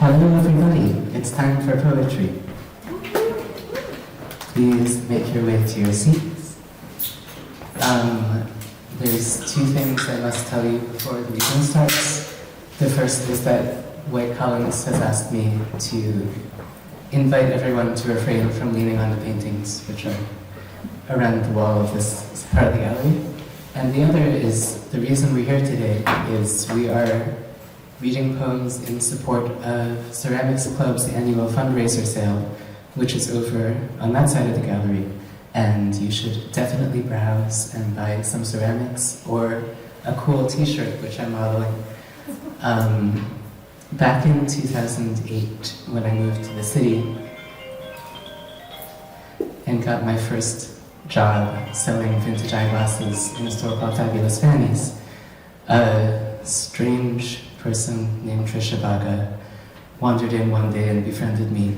Hello everybody, it's time for poetry. Please make your way to your seats. There's two things I must tell you before the evening starts. The first is that White Collins has asked me to invite everyone to refrain from leaning on the paintings, which are around the wall of this part of the gallery. And the other is, the reason we're here today is we are reading poems in support of Ceramics Club's annual fundraiser sale, which is over on that side of the gallery. And you should definitely browse and buy some ceramics or a cool t-shirt, which I'm modeling. Back in 2008, when I moved to the city and got my first job selling vintage eyeglasses in a store called Fabulous Fannies, a strange person named Trisha Baga wandered in one day and befriended me.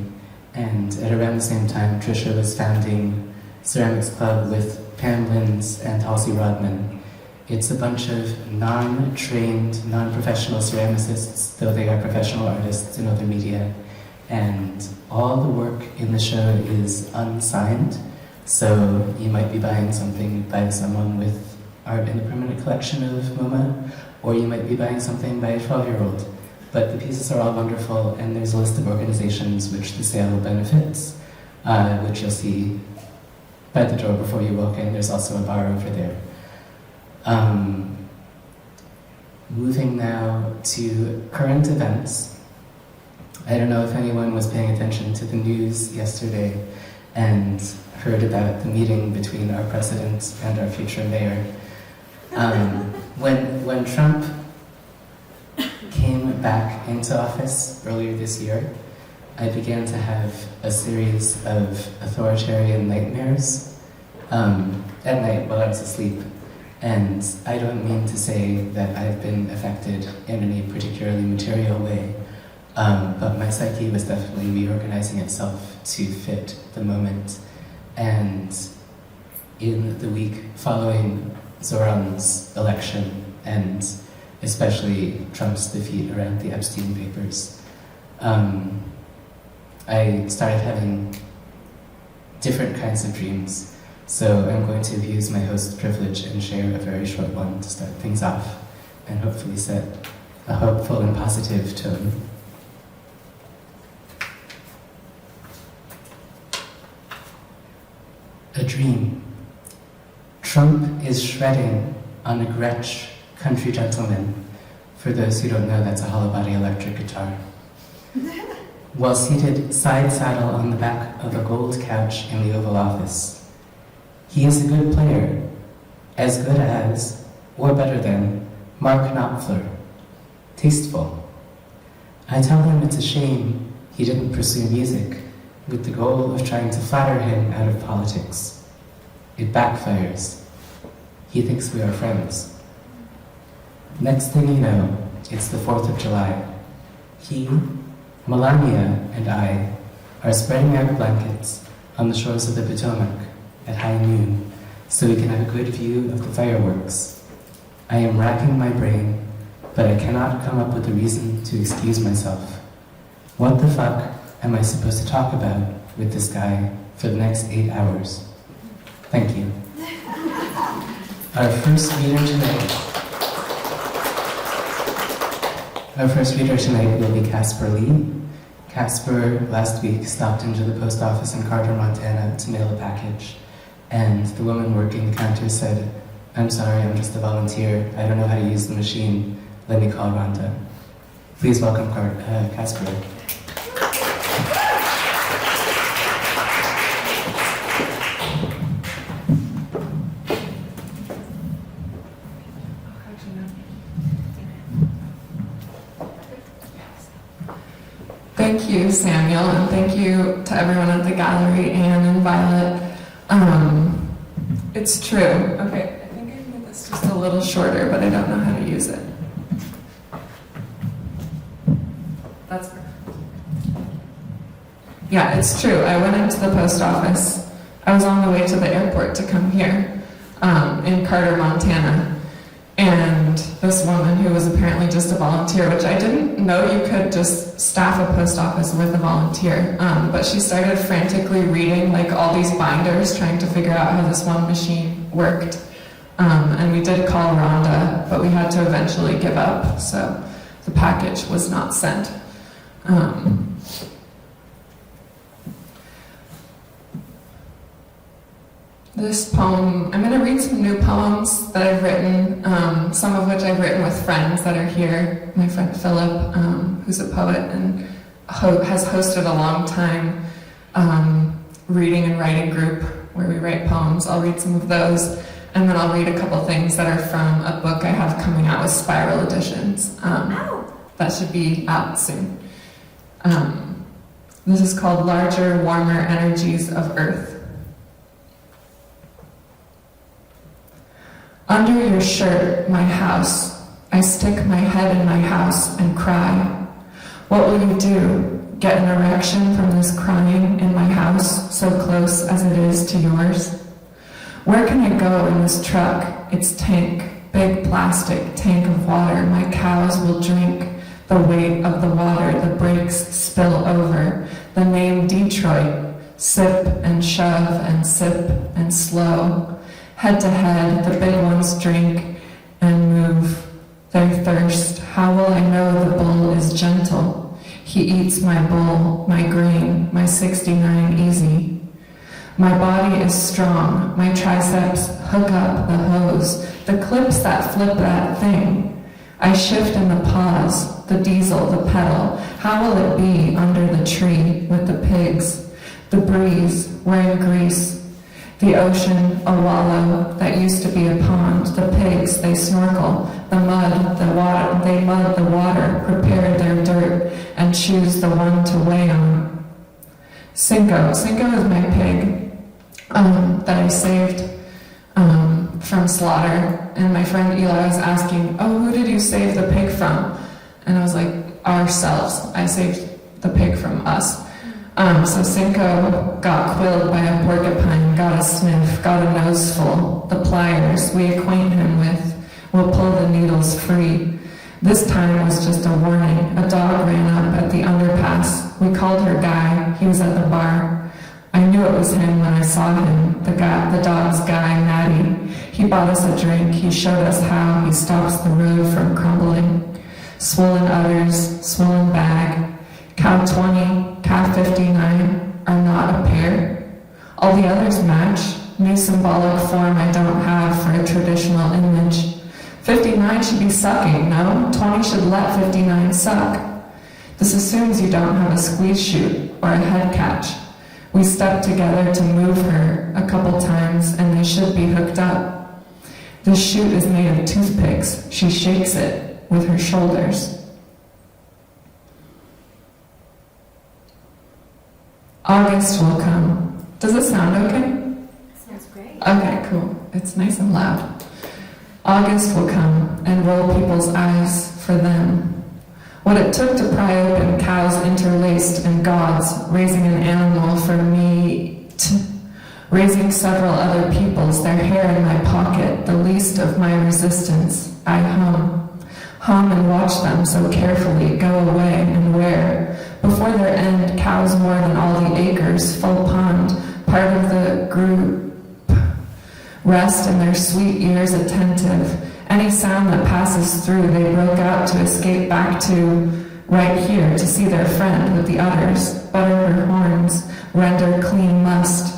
And at around the same time, Trisha was founding Ceramics Club with Pam Lins and Halsey Rodman. It's a bunch of non-trained, non-professional ceramicists, though they are professional artists in other media. And all the work in the show is unsigned, so you might be buying something by someone with art in the permanent collection of MoMA, or you might be buying something by a 12-year-old. But the pieces are all wonderful, and there's a list of organizations which the sale benefits, which you'll see by the door before you walk in. There's also a bar over there. Moving now to current events. I don't know if anyone was paying attention to the news yesterday and heard about the meeting between our president and our future mayor. When Trump came back into office earlier this year, I began to have a series of authoritarian nightmares at night while I was asleep. And I don't mean to say that I've been affected in any particularly material way, but my psyche was definitely reorganizing itself to fit the moment. And in the week following Zoran's election, and especially Trump's defeat around the Epstein papers, I started having different kinds of dreams. So I'm going to abuse my host privilege and share a very short one to start things off, and hopefully set a hopeful and positive tone. A dream. Trump is shredding on a Gretsch Country Gentleman. For those who don't know, that's a hollow body electric guitar. While seated side saddle on the back of a gold couch in the Oval Office. He is a good player, as good as, or better than, Mark Knopfler. Tasteful. I tell him it's a shame he didn't pursue music with the goal of trying to flatter him out of politics. It backfires. He thinks we are friends. Next thing you know, it's the 4th of July. He, Melania, and I are spreading out blankets on the shores of the Potomac at high noon, so we can have a good view of the fireworks. I am racking my brain, but I cannot come up with a reason to excuse myself. What the fuck am I supposed to talk about with this guy for the next 8 hours? Thank you. Our first reader tonight will be Casper Lee. Casper last week stopped into the post office in Carter, Montana to mail a package. And the woman working the counter said, "I'm sorry, I'm just a volunteer. I don't know how to use the machine. Let me call Rhonda." Please welcome Casper. Thank you, Samuel, and thank you to everyone at the gallery, Anne and Violet. It's true. Okay, I think I can get this just a little shorter, but I don't know how to use it. That's perfect. Yeah, it's true. I went into the post office. I was on the way to the airport to come here in Carter, Montana. And this woman who was apparently just a volunteer, which I didn't know you could just staff a post office with a volunteer, but she started frantically reading like all these binders, trying to figure out how this one machine worked. And we did call Rhonda, but we had to eventually give up, so the package was not sent. This poem, I'm going to read some new poems that I've written, some of which I've written with friends that are here. My friend Philip, who's a poet and has hosted a long time reading and writing group where we write poems. I'll read some of those, and then I'll read a couple things that are from a book I have coming out with Spiral Editions. That should be out soon. This is called Larger, Warmer Energies of Earth. Under your shirt, my house, I stick my head in my house and cry. What will you do? Get an erection from this crying in my house, so close as it is to yours? Where can I go in this truck? Its tank, big plastic tank of water. My cows will drink the weight of the water. The brakes spill over. The name Detroit, sip and shove and sip and slow. Head to head, the big ones drink and move their thirst. How will I know the bull is gentle? He eats my bull, my grain, my 69 easy. My body is strong, my triceps hook up the hose, the clips that flip that thing. I shift in the pause, the diesel, the pedal. How will it be under the tree with the pigs? The breeze, wearing grease. The ocean, a wallow that used to be a pond. The pigs, they snorkel. The mud, the water, they mud the water, prepare their dirt, and choose the one to weigh on. Cinco is my pig that I saved from slaughter. And my friend Eli was asking, oh, who did you save the pig from? And I was like, ourselves. I saved the pig from us. So Cinco got quilled by a porcupine, got a sniff, got a noseful. The pliers we acquaint him with will pull the needles free. This time it was just a warning. A dog ran up at the underpass. We called her Guy. He was at the bar. I knew it was him when I saw him, the dog's guy, Matty. He bought us a drink. He showed us how he stops the road from crumbling. Swollen udders, swollen bag. Cow 20, cow 59 are not a pair. All the others match. New symbolic form I don't have for a traditional image. 59 should be sucking, no? 20 should let 59 suck. This assumes you don't have a squeeze chute or a head catch. We stepped together to move her a couple times, and they should be hooked up. This chute is made of toothpicks. She shakes it with her shoulders. August will come. Does it sound okay? Sounds great. Okay, cool. It's nice and loud. August will come and roll people's eyes for them. What it took to pry open cows interlaced and gods, raising an animal for me, raising several other people's, their hair in my pocket, the least of my resistance. I hum and watch them so carefully go away and where. Before their end, cows more than all the acres, full pond, part of the group, rest in their sweet ears attentive. Any sound that passes through, they broke out to escape back to right here to see their friend with the udders, butter her horns, render clean must.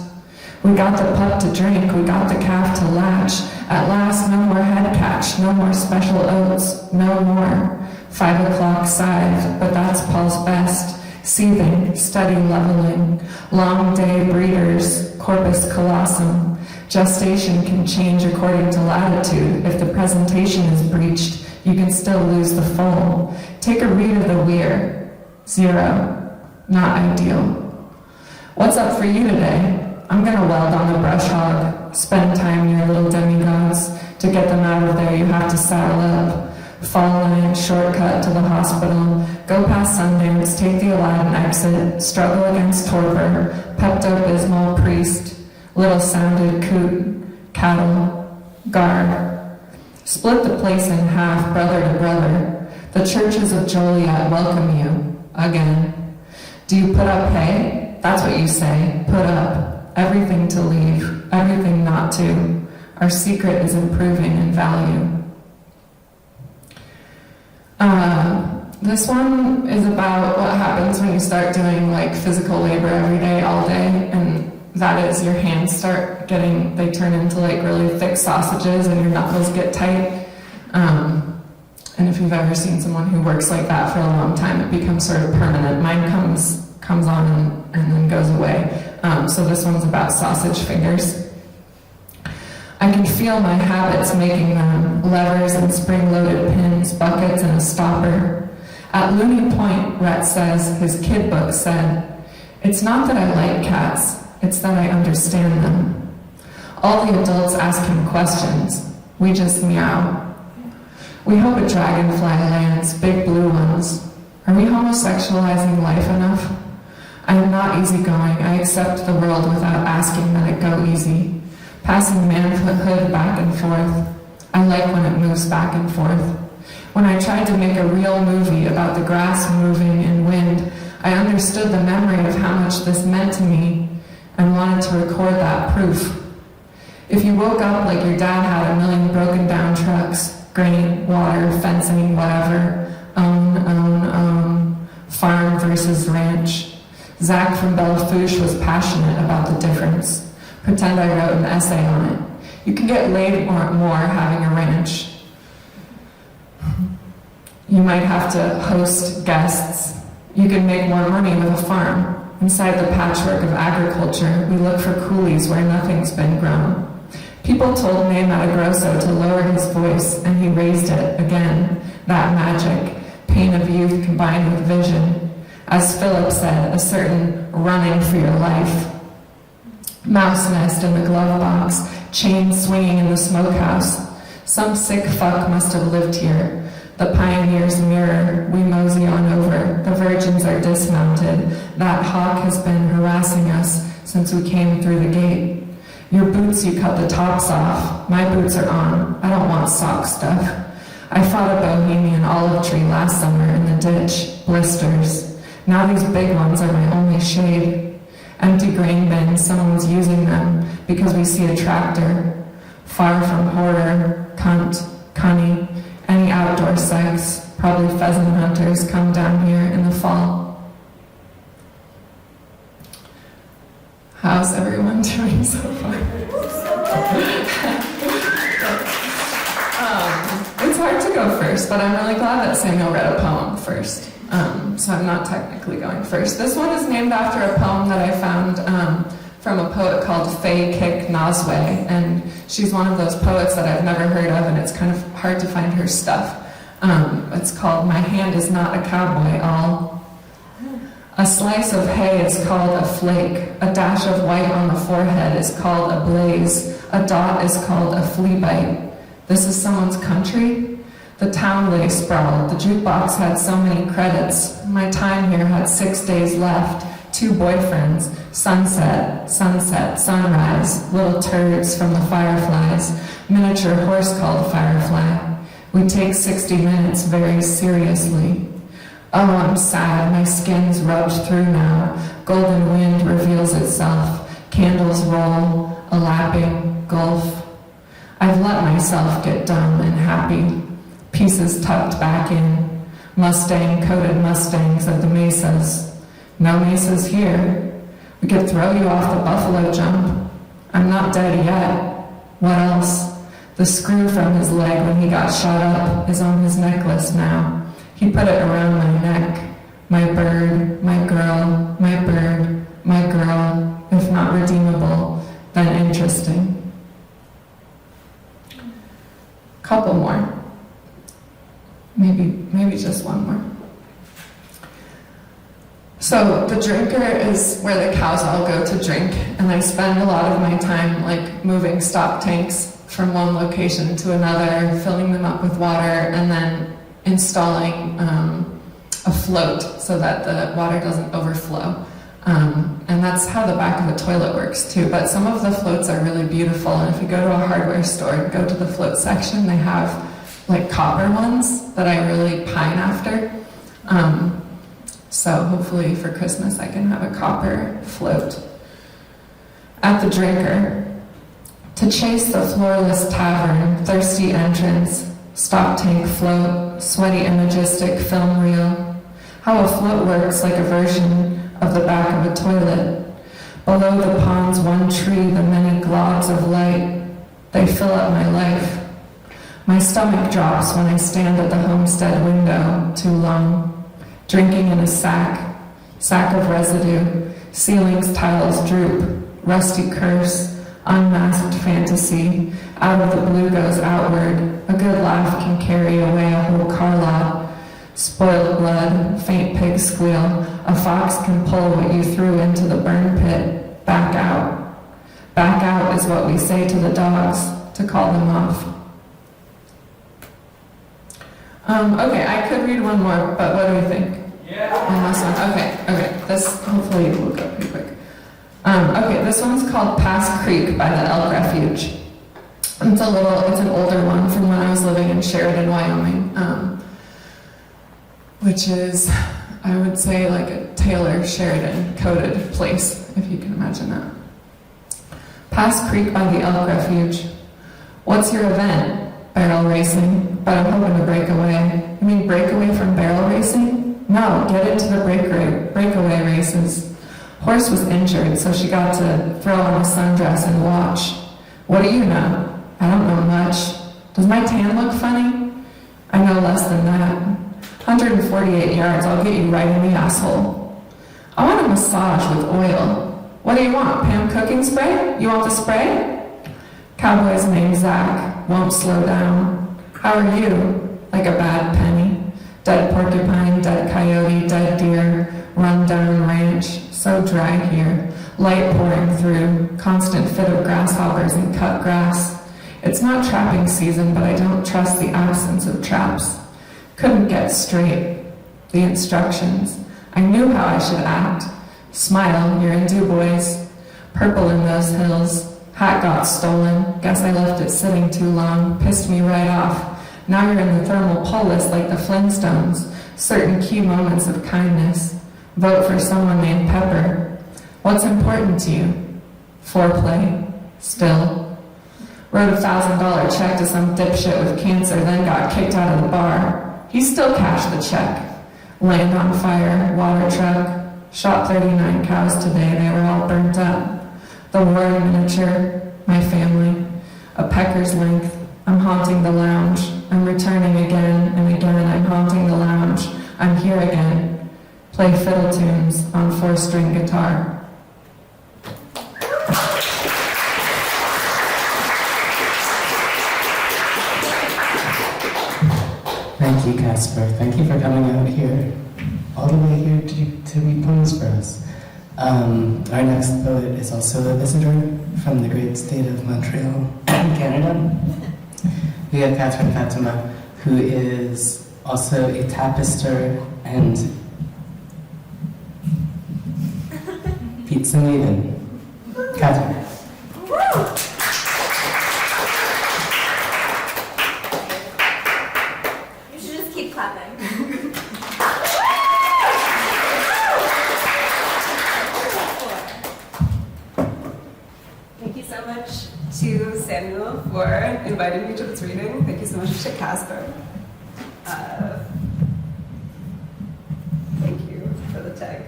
We got the pup to drink, we got the calf to latch. At last, no more head catch, no more special oats, no more. 5 o'clock scythe, but that's Paul's best. Seething, steady leveling. Long day breeders, corpus callosum. Gestation can change according to latitude. If the presentation is breached, you can still lose the foal. Take a read of the weir. 0. Not ideal. What's up for you today? I'm gonna weld on the brush hog. Spend time near little demigods. To get them out of there, you have to saddle up. Fall line, shortcut to the hospital. Go past Sundance, take the Aladdin exit. Struggle against torpor. Pepto-Bismol priest. Little sounded coot. Cattle. Guard. Split the place in half, brother to brother. The churches of Joliet welcome you, again. Do you put up hay? That's what you say, put up. Everything to leave, everything not to. Our secret is improving in value. This one is about what happens when you start doing like physical labor every day, all day, and that is your hands start getting, they turn into like really thick sausages and your knuckles get tight. And if you've ever seen someone who works like that for a long time, it becomes sort of permanent. Mine comes on and then goes away. So this one's about sausage fingers. I can feel my habits making them, levers and spring-loaded pins, buckets and a stopper. At Looney Point, Rhett says, his kid book said, "It's not that I like cats, it's that I understand them." All the adults ask him questions. We just meow. We hope a dragonfly lands, big blue ones. Are we homosexualizing life enough? I am not easygoing. I accept the world without asking that it go easy. Passing manhood back and forth. I like when it moves back and forth. When I tried to make a real movie about the grass moving in wind, I understood the memory of how much this meant to me and wanted to record that proof. If you woke up like your dad had a million broken down trucks, grain, water, fencing, whatever, farm versus ranch. Zach from Bellefouche was passionate about the difference. Pretend I wrote an essay on it. You can get laid more having a ranch. You might have to host guests. You can make more money with a farm. Inside the patchwork of agriculture, we look for coolies where nothing's been grown. People told May Matagrosso to lower his voice, and he raised it again. That magic, pain of youth combined with vision. As Philip said, a certain running for your life. Mouse nest in the glove box, chain swinging in the smokehouse. Some sick fuck must have lived here. The pioneer's mirror, we mosey on over. The virgins are dismounted. That hawk has been harassing us since we came through the gate. Your boots, you cut the tops off. My boots are on. I don't want sock stuff. I fought a Bohemian olive tree last summer in the ditch. Blisters. Now these big ones are my only shade. Empty grain bins, someone's using them because we see a tractor. Far from horror, cunt, cunny, any outdoor sex. Probably pheasant hunters come down here in the fall. How's everyone doing so far? It's hard to go first, but I'm really glad that Samuel read a poem first. So I'm not technically going first. This one is named after a poem that I found from a poet called Faye Kick Nosway, and she's one of those poets that I've never heard of, and it's kind of hard to find her stuff. It's called My Hand Is Not a Cowboy All. A slice of hay is called a flake. A dash of white on the forehead is called a blaze. A dot is called a flea bite. This is someone's country? The town lay sprawled. The jukebox had so many credits. My time here had 6 days left. 2 boyfriends. Sunset, sunset, sunrise. Little turds from the fireflies. Miniature horse called Firefly. We take 60 minutes very seriously. Oh, I'm sad. My skin's rubbed through now. Golden wind reveals itself. Candles roll. A lapping gulf. I've let myself get dumb and happy. Pieces tucked back in. Mustang-coated Mustangs of the mesas. No mesas here. We could throw you off the buffalo jump. I'm not dead yet. What else? The screw from his leg when he got shot up is on his necklace now. He put it around my neck. My bird, my girl, my bird, my girl. If not redeemable, then interesting. Couple more. Maybe just one more. So the drinker is where the cows all go to drink, and I spend a lot of my time like moving stock tanks from one location to another, filling them up with water, and then installing a float so that the water doesn't overflow. And that's how the back of the toilet works too. But some of the floats are really beautiful. And if you go to a hardware store and go to the float section, they have like copper ones that I really pine after. So hopefully for Christmas I can have a copper float. At the Drinker. To chase the floorless tavern, thirsty entrance, stock tank float, sweaty imagistic film reel. How a float works like a version of the back of a toilet. Below the pond's one tree, the many globs of light, they fill up my life. My stomach drops when I stand at the homestead window too long, drinking in a sack of residue, ceilings tiles droop, rusty curse, unmasked fantasy, out of the blue goes outward, a good laugh can carry away a whole car lot, spoiled blood, faint pig squeal, a fox can pull what you threw into the burn pit, back out. Back out is what we say to the dogs, to call them off. Okay, I could read one more, but what do we think? Yeah. On this one? Okay, this hopefully will go pretty quick. Okay, this one's called Pass Creek by the Elk Refuge. It's an older one from when I was living in Sheridan, Wyoming, which is, I would say, like a Taylor Sheridan coded place, if you can imagine that. Pass Creek by the Elk Refuge. What's your event? Barrel racing, but I'm hoping to break away. You mean break away from barrel racing? No, get into the breakaway races. Horse was injured, so she got to throw on a sundress and watch. What do you know? I don't know much. Does my tan look funny? I know less than that. 148 yards, I'll get you right in the asshole. I want a massage with oil. What do you want, Pam cooking spray? You want the spray? Cowboy's named Zach, won't slow down. How are you? Like a bad penny. Dead porcupine, dead coyote, dead deer, run down ranch, so dry here. Light pouring through, constant fit of grasshoppers and cut grass. It's not trapping season, but I don't trust the absence of traps. Couldn't get straight. The instructions. I knew how I should act. Smile, you're in Du Bois. Purple in those hills. Hat got stolen. Guess I left it sitting too long. Pissed me right off. Now you're in the thermal pull list like the Flintstones. Certain key moments of kindness. Vote for someone named Pepper. What's important to you? Foreplay. Still. Wrote a $1,000 check to some dipshit with cancer, then got kicked out of the bar. He still cashed the check. Land on fire, water truck. Shot 39 cows today, they were all burnt up. The war in miniature, my family. A pecker's length. I'm haunting the lounge. I'm returning again and again. I'm haunting the lounge. I'm here again. Play fiddle tunes on 4-string guitar. Thank you, Casper. Thank you for coming out here, all the way here to read poems for us. Our next poet is also a visitor from the great state of Montreal, Canada. We have Catherine Fatima, who is also a tapister and pizza maven. Catherine. You should just keep clapping. Thank you so much to Samuel for inviting me to this reading. Thank you so much to Casper. Thank you for the tag.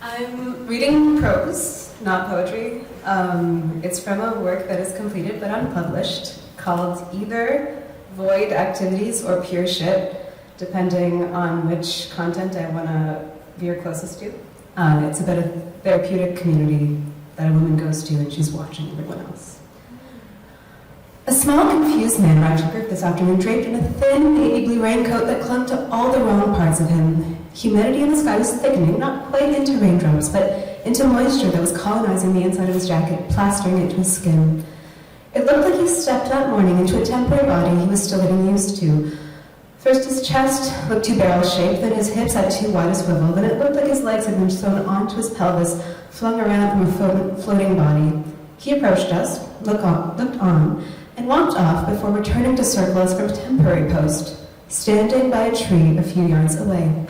I'm reading prose, not poetry. It's from a work that is completed but unpublished called either Void Activities or Pure Shit, depending on which content I want to veer closest to. It's about a therapeutic community that a woman goes to and she's watching everyone else. A small, confused man arrived at group this afternoon draped in a thin, navy blue raincoat that clung to all the wrong parts of him. Humidity in the sky was thickening, not quite into raindrops, but into moisture that was colonizing the inside of his jacket, plastering it to his skin. It looked like he stepped that morning into a temporary body he was still getting used to. First his chest looked too barrel-shaped, then his hips had too wide a swivel, then it looked like his legs had been sewn onto his pelvis, flung around from a floating body. He approached us, looked on, and walked off before returning to circle us from temporary post, standing by a tree a few yards away.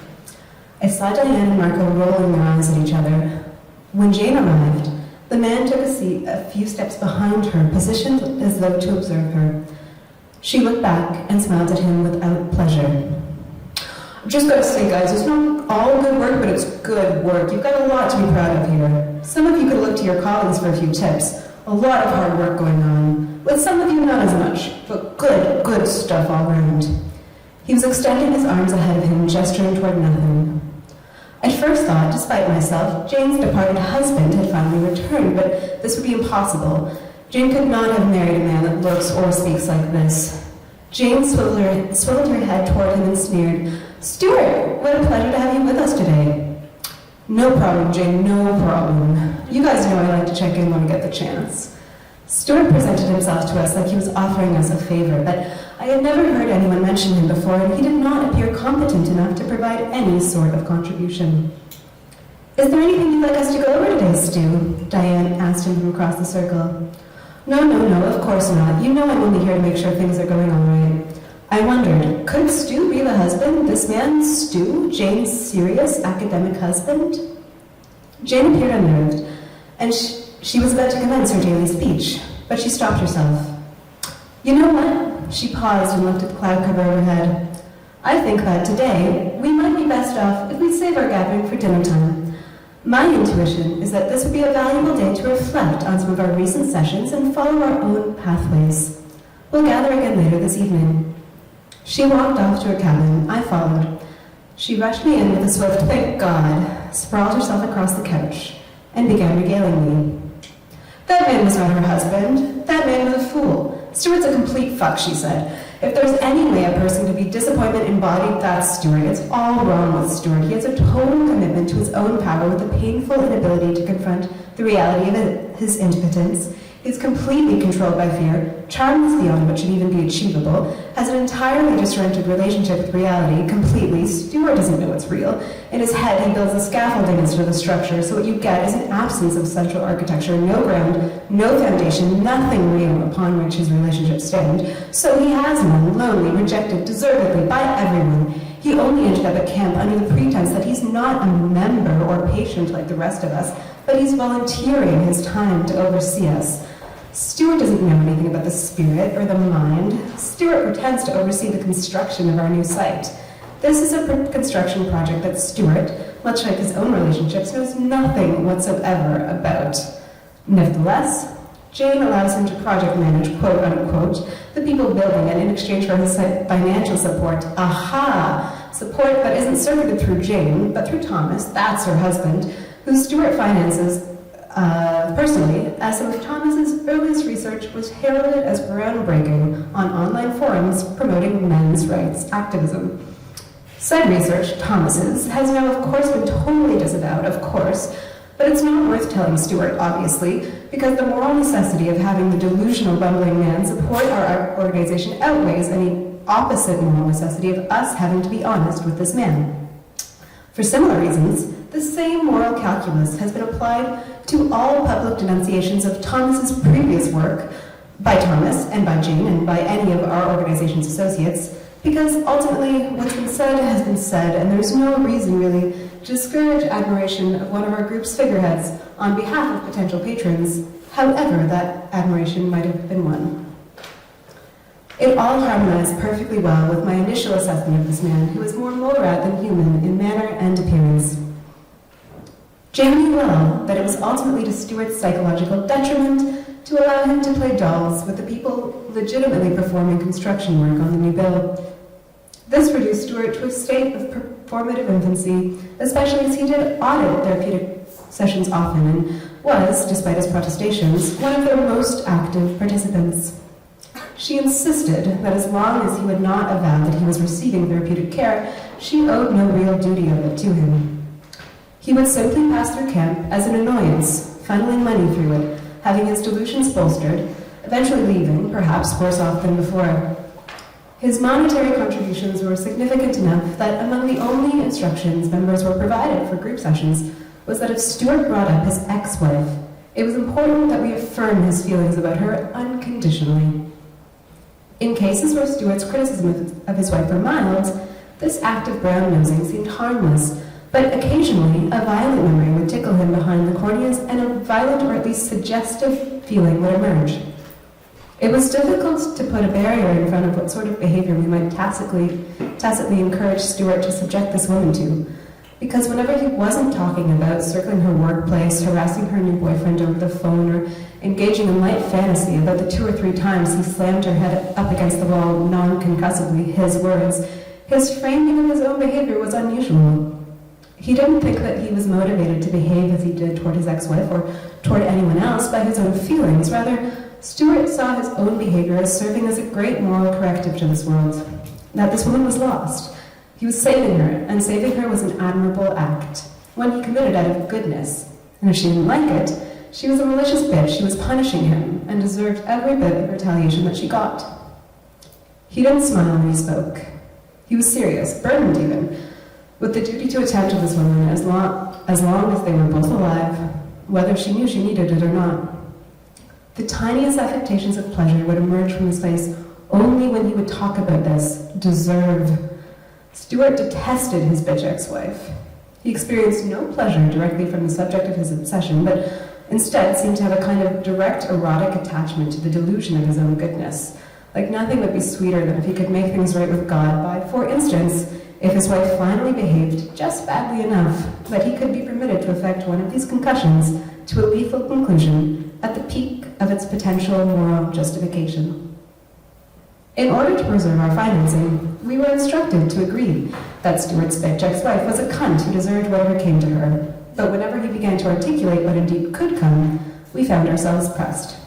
I saw Diane and Marco rolling their eyes at each other. When Jane arrived, the man took a seat a few steps behind her, positioned as though to observe her. She looked back and smiled at him without pleasure. I've just got to say, guys, it's not all good work, but it's good work. You've got a lot to be proud of here. Some of you could look to your colleagues for a few tips. A lot of hard work going on. With some of you, not as much, but good stuff all around. He was extending his arms ahead of him, gesturing toward nothing. I'd first thought, despite myself, Jane's departed husband had finally returned, but this would be impossible. Jane could not have married a man that looks or speaks like this. Jane swiveled her head toward him and sneered, "Stuart, what a pleasure to have you with us today." "No problem, Jane, no problem. You guys know I like to check in when I get the chance." Stuart presented himself to us like he was offering us a favor, but I had never heard anyone mention him before, and he did not appear competent enough to provide any sort of contribution. "Is there anything you'd like us to go over today, Stu?" Diane asked him from across the circle. No, of course not. You know I'm only here to make sure things are going all right." I wondered, could Stu be the husband? This man, Stu, Jane's serious academic husband? Jane appeared unnerved, and she was about to commence her daily speech, but she stopped herself. "You know what?" She paused and looked at the cloud cover overhead. "I think that today we might be best off if we save our gathering for dinner time. My intuition is that this would be a valuable day to reflect on some of our recent sessions and follow our own pathways. We'll gather again later this evening." She walked off to her cabin. I followed. She rushed me in with a swift "thank God," sprawled herself across the couch, and began regaling me. "That man was not her husband. That man was a fool. Stuart's a complete fuck," she said. "If there's any way a person could be disappointment embodied, that's Stuart. It's all wrong with Stuart. He has a total commitment to his own power with a painful inability to confront the reality of his impotence. He's completely controlled by fear, charms beyond what should even be achievable, has an entirely disjointed relationship with reality, completely. Stuart doesn't know what's real. In his head, he builds a scaffolding instead of a structure, so what you get is an absence of central architecture, no ground, no foundation, nothing real upon which his relationships stand. So he has none, lonely, rejected, deservedly by everyone. He only ended up at camp under the pretense that he's not a member or patient like the rest of us, but he's volunteering his time to oversee us. Stuart doesn't know anything about the spirit or the mind. Stuart pretends to oversee the construction of our new site. This is a construction project that Stuart, much like his own relationships, knows nothing whatsoever about. Nevertheless, Jane allows him to project manage, quote unquote, the people building it in exchange for his financial support. Aha! Support that isn't circuited through Jane, but through Thomas, that's her husband, who Stuart finances personally, as some of Thomas's earliest research was heralded as groundbreaking on online forums promoting men's rights activism. Said research, Thomas's, has now of course been totally disavowed, of course, but it's not worth telling Stuart, obviously, because the moral necessity of having the delusional bumbling man support our organization outweighs any opposite moral necessity of us having to be honest with this man. For similar reasons, the same moral calculus has been applied to all public denunciations of Thomas's previous work by Thomas and by Jane and by any of our organization's associates, because ultimately what's been said has been said, and there's no reason really to discourage admiration of one of our group's figureheads on behalf of potential patrons, however that admiration might have been won. It all harmonized perfectly well with my initial assessment of this man, who was more Molrat than human in manner and appearance. Jane knew well that it was ultimately to Stuart's psychological detriment to allow him to play dolls with the people legitimately performing construction work on the new bill. This reduced Stuart to a state of performative infancy, especially as he did audit therapeutic sessions often and was, despite his protestations, one of their most active participants. She insisted that as long as he would not avow that he was receiving therapeutic care, she owed no real duty of it to him. He would simply pass through camp as an annoyance, funneling money through it, having his delusions bolstered, eventually leaving, perhaps worse off than before. His monetary contributions were significant enough that among the only instructions members were provided for group sessions was that if Stuart brought up his ex-wife, it was important that we affirm his feelings about her unconditionally. In cases where Stuart's criticism of his wife were mild, this act of brown-nosing seemed harmless, but occasionally a violent memory would tickle him behind the corneas and a violent or at least suggestive feeling would emerge. It was difficult to put a barrier in front of what sort of behavior we might tacitly encourage Stuart to subject this woman to, because whenever he wasn't talking about circling her workplace, harassing her new boyfriend over the phone, or engaging in light fantasy about the 2 or 3 times he slammed her head up against the wall non-concussively, his words, his framing of his own behavior was unusual. He didn't think that he was motivated to behave as he did toward his ex-wife or toward anyone else by his own feelings. Rather, Stuart saw his own behavior as serving as a great moral corrective to this world, that this woman was lost. He was saving her, and saving her was an admirable act, one he committed out of goodness. And if she didn't like it, she was a malicious bitch who was punishing him and deserved every bit of retaliation that she got. He didn't smile when he spoke. He was serious, burdened even, with the duty to attend to this woman as long as they were both alive, whether she knew she needed it or not. The tiniest affectations of pleasure would emerge from his face only when he would talk about this deserve. Stuart detested his bitch ex-wife. He experienced no pleasure directly from the subject of his obsession, but instead seemed to have a kind of direct erotic attachment to the delusion of his own goodness. Like nothing would be sweeter than if he could make things right with God by, for instance, if his wife finally behaved just badly enough that he could be permitted to effect one of these concussions to a lethal conclusion at the peak of its potential moral justification. In order to preserve our financing, we were instructed to agree that Stuart's bitch ex-wife was a cunt who deserved whatever came to her, but whenever he began to articulate what indeed could come, we found ourselves pressed.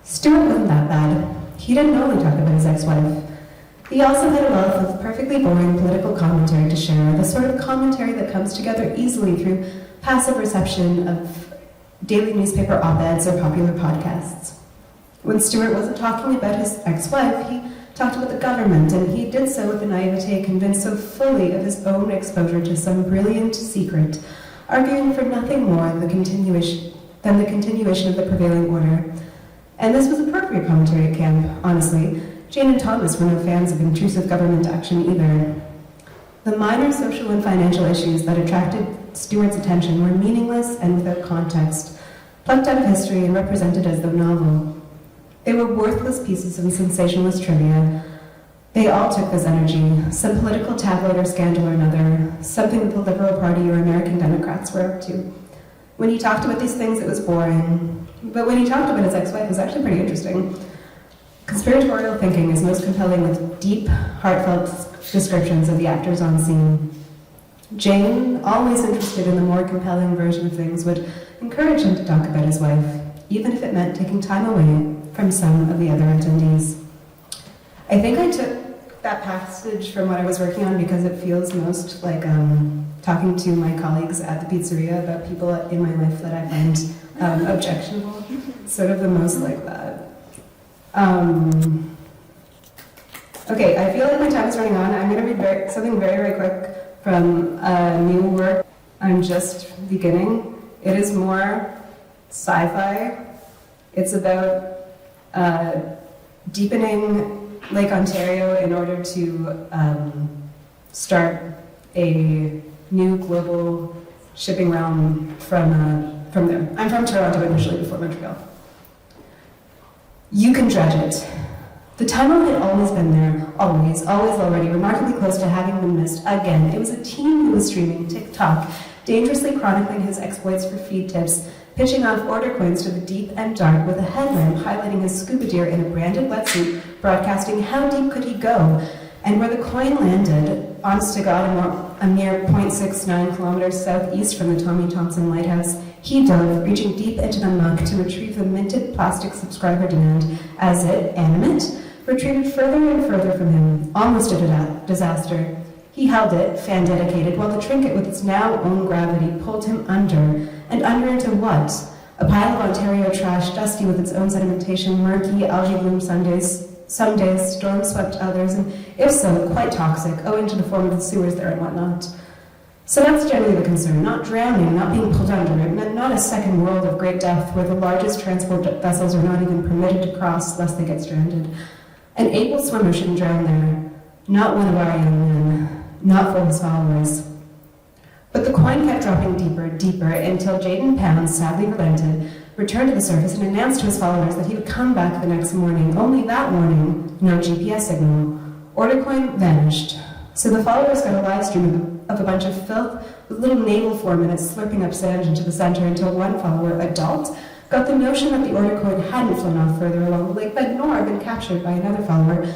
Stuart wasn't that bad. He didn't only talk about his ex-wife. He also had a wealth of perfectly boring political commentary to share, the sort of commentary that comes together easily through passive reception of daily newspaper op-eds or popular podcasts. When Stuart wasn't talking about his ex-wife, he talked about the government, and he did so with a naivete convinced so fully of his own exposure to some brilliant secret, arguing for nothing more than the continuation of the prevailing order. And this was appropriate commentary at camp, honestly. Jane and Thomas were no fans of intrusive government action either. The minor social and financial issues that attracted Stuart's attention were meaningless and without context, plucked out of history and represented as though novel. They were worthless pieces of sensationalist trivia. They all took this energy, some political tabloid or scandal or another, something that the Liberal Party or American Democrats were up to. When he talked about these things, it was boring. But when he talked about his ex-wife, it was actually pretty interesting. Conspiratorial thinking is most compelling with deep, heartfelt descriptions of the actors on scene. Jane, always interested in the more compelling version of things, would encourage him to talk about his wife, even if it meant taking time away from some of the other attendees. I think I took that passage from what I was working on because it feels most like talking to my colleagues at the pizzeria about people in my life that I find objectionable. Sort of the most like that. Okay, I feel like my time is running on. I'm going to read something very, very quick from a new work I'm just beginning. It is more sci-fi. It's about deepening Lake Ontario in order to start a new global shipping realm from there. I'm from Toronto initially, before Montreal. You can dredge it. The tunnel had always been there, always already, remarkably close to having been missed again. It was a teen who was streaming TikTok, dangerously chronicling his exploits for feed tips, pitching off order coins to the deep and dark with a headlamp highlighting his scuba gear in a branded wetsuit, broadcasting how deep could he go, and where the coin landed, honest to God, a mere 0.69 kilometers southeast from the Tommy Thompson Lighthouse, he dove, reaching deep into the muck to retrieve the minted plastic subscriber demand as it, animate, retreated further and further from him, almost a disaster. He held it, fan-dedicated, while the trinket with its now own gravity pulled him under, and under into what? A pile of Ontario trash, dusty with its own sedimentation, murky, algae-bloom Sundays, Some days, storm-swept others, and if so, quite toxic, owing to the form of the sewers there and whatnot. So that's generally the concern, not drowning, not being pulled under, not a second world of great depth where the largest transport vessels are not even permitted to cross lest they get stranded. An able swimmer shouldn't drown there, not one of our young men, not for his followers. But the coin kept dropping deeper, deeper, until Jaden Pound sadly relented, returned to the surface, and announced to his followers that he would come back the next morning. Only that morning, no GPS signal. Order coin vanished. So the followers got a live stream of a bunch of filth with little naval four-minutes slurping up sand into the center until one follower, adult, got the notion that the order coin hadn't flown off further along the lake, but nor been captured by another follower,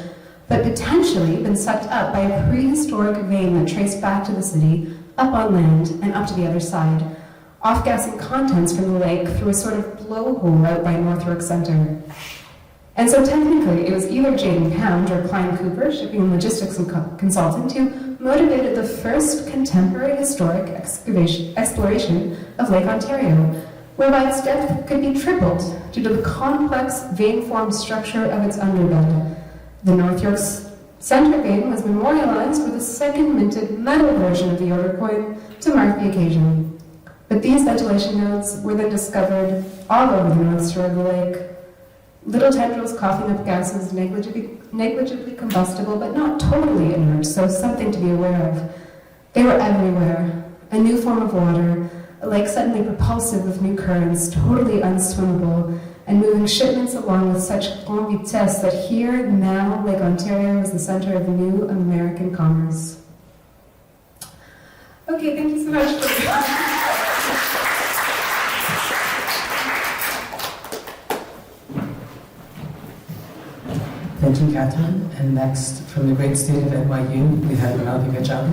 but potentially been sucked up by a prehistoric vein that traced back to the city, up on land, and up to the other side, off-gassing contents from the lake through a sort of blowhole out by Northwark Center. And so technically, it was either Jaden Pound or Klein Cooper, shipping and logistics consultant, who motivated the first contemporary historic exploration of Lake Ontario, whereby its depth could be tripled due to the complex vein-formed structure of its underbed. The North York Center vein was memorialized with a second minted metal version of the order coin to mark the occasion. But these ventilation nodes were then discovered all over the north shore of the lake. Little tendrils coughing up gases negligibly combustible, but not totally inert, so something to be aware of. They were everywhere. A new form of water, a lake suddenly propulsive with new currents, totally unswimmable, and moving shipments along with such grande vitesse that here, now, Lake Ontario is the center of new American commerce. Okay, thank you so much. Thank you, Catherine. And next, from the great state of NYU, we have Malvika Jolly.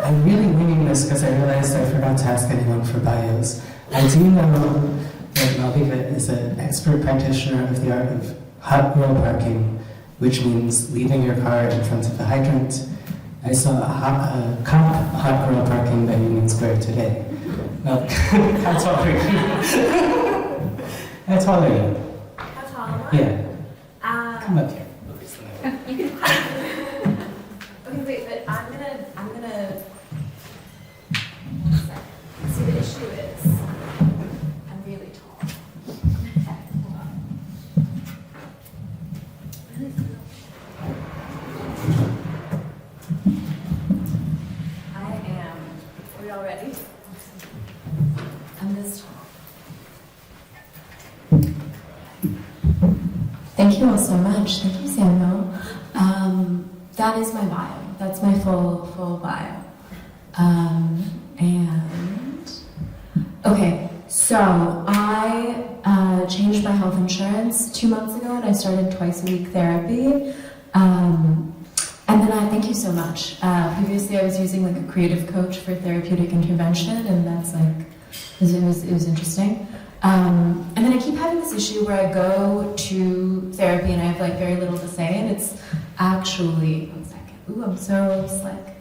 I'm really winging this because I realized I forgot to ask anyone for bios. I do know that Malvika is an expert practitioner of the art of hot girl parking, which means leaving your car in front of the hydrant. I saw a cop hot girl parking by Union Square today. No, how tall are you? How tall are you? How tall am I? Yeah. Come up here. You can okay, wait, but I'm gonna one second. See, the issue is I'm really tall. Okay, hold on. I am, are we all ready? I'm this tall. Thank you all so much. Thank you, Samuel. That is my bio. That's my full bio. And okay, so I changed my health insurance 2 months ago, and I started twice-a-week therapy. And then thank you so much. Previously, I was using like a creative coach for therapeutic intervention, and that's like it was interesting. And then I keep having this issue where I go to therapy and I have like very little to say, and it's actually, one second, ooh, I'm so slick.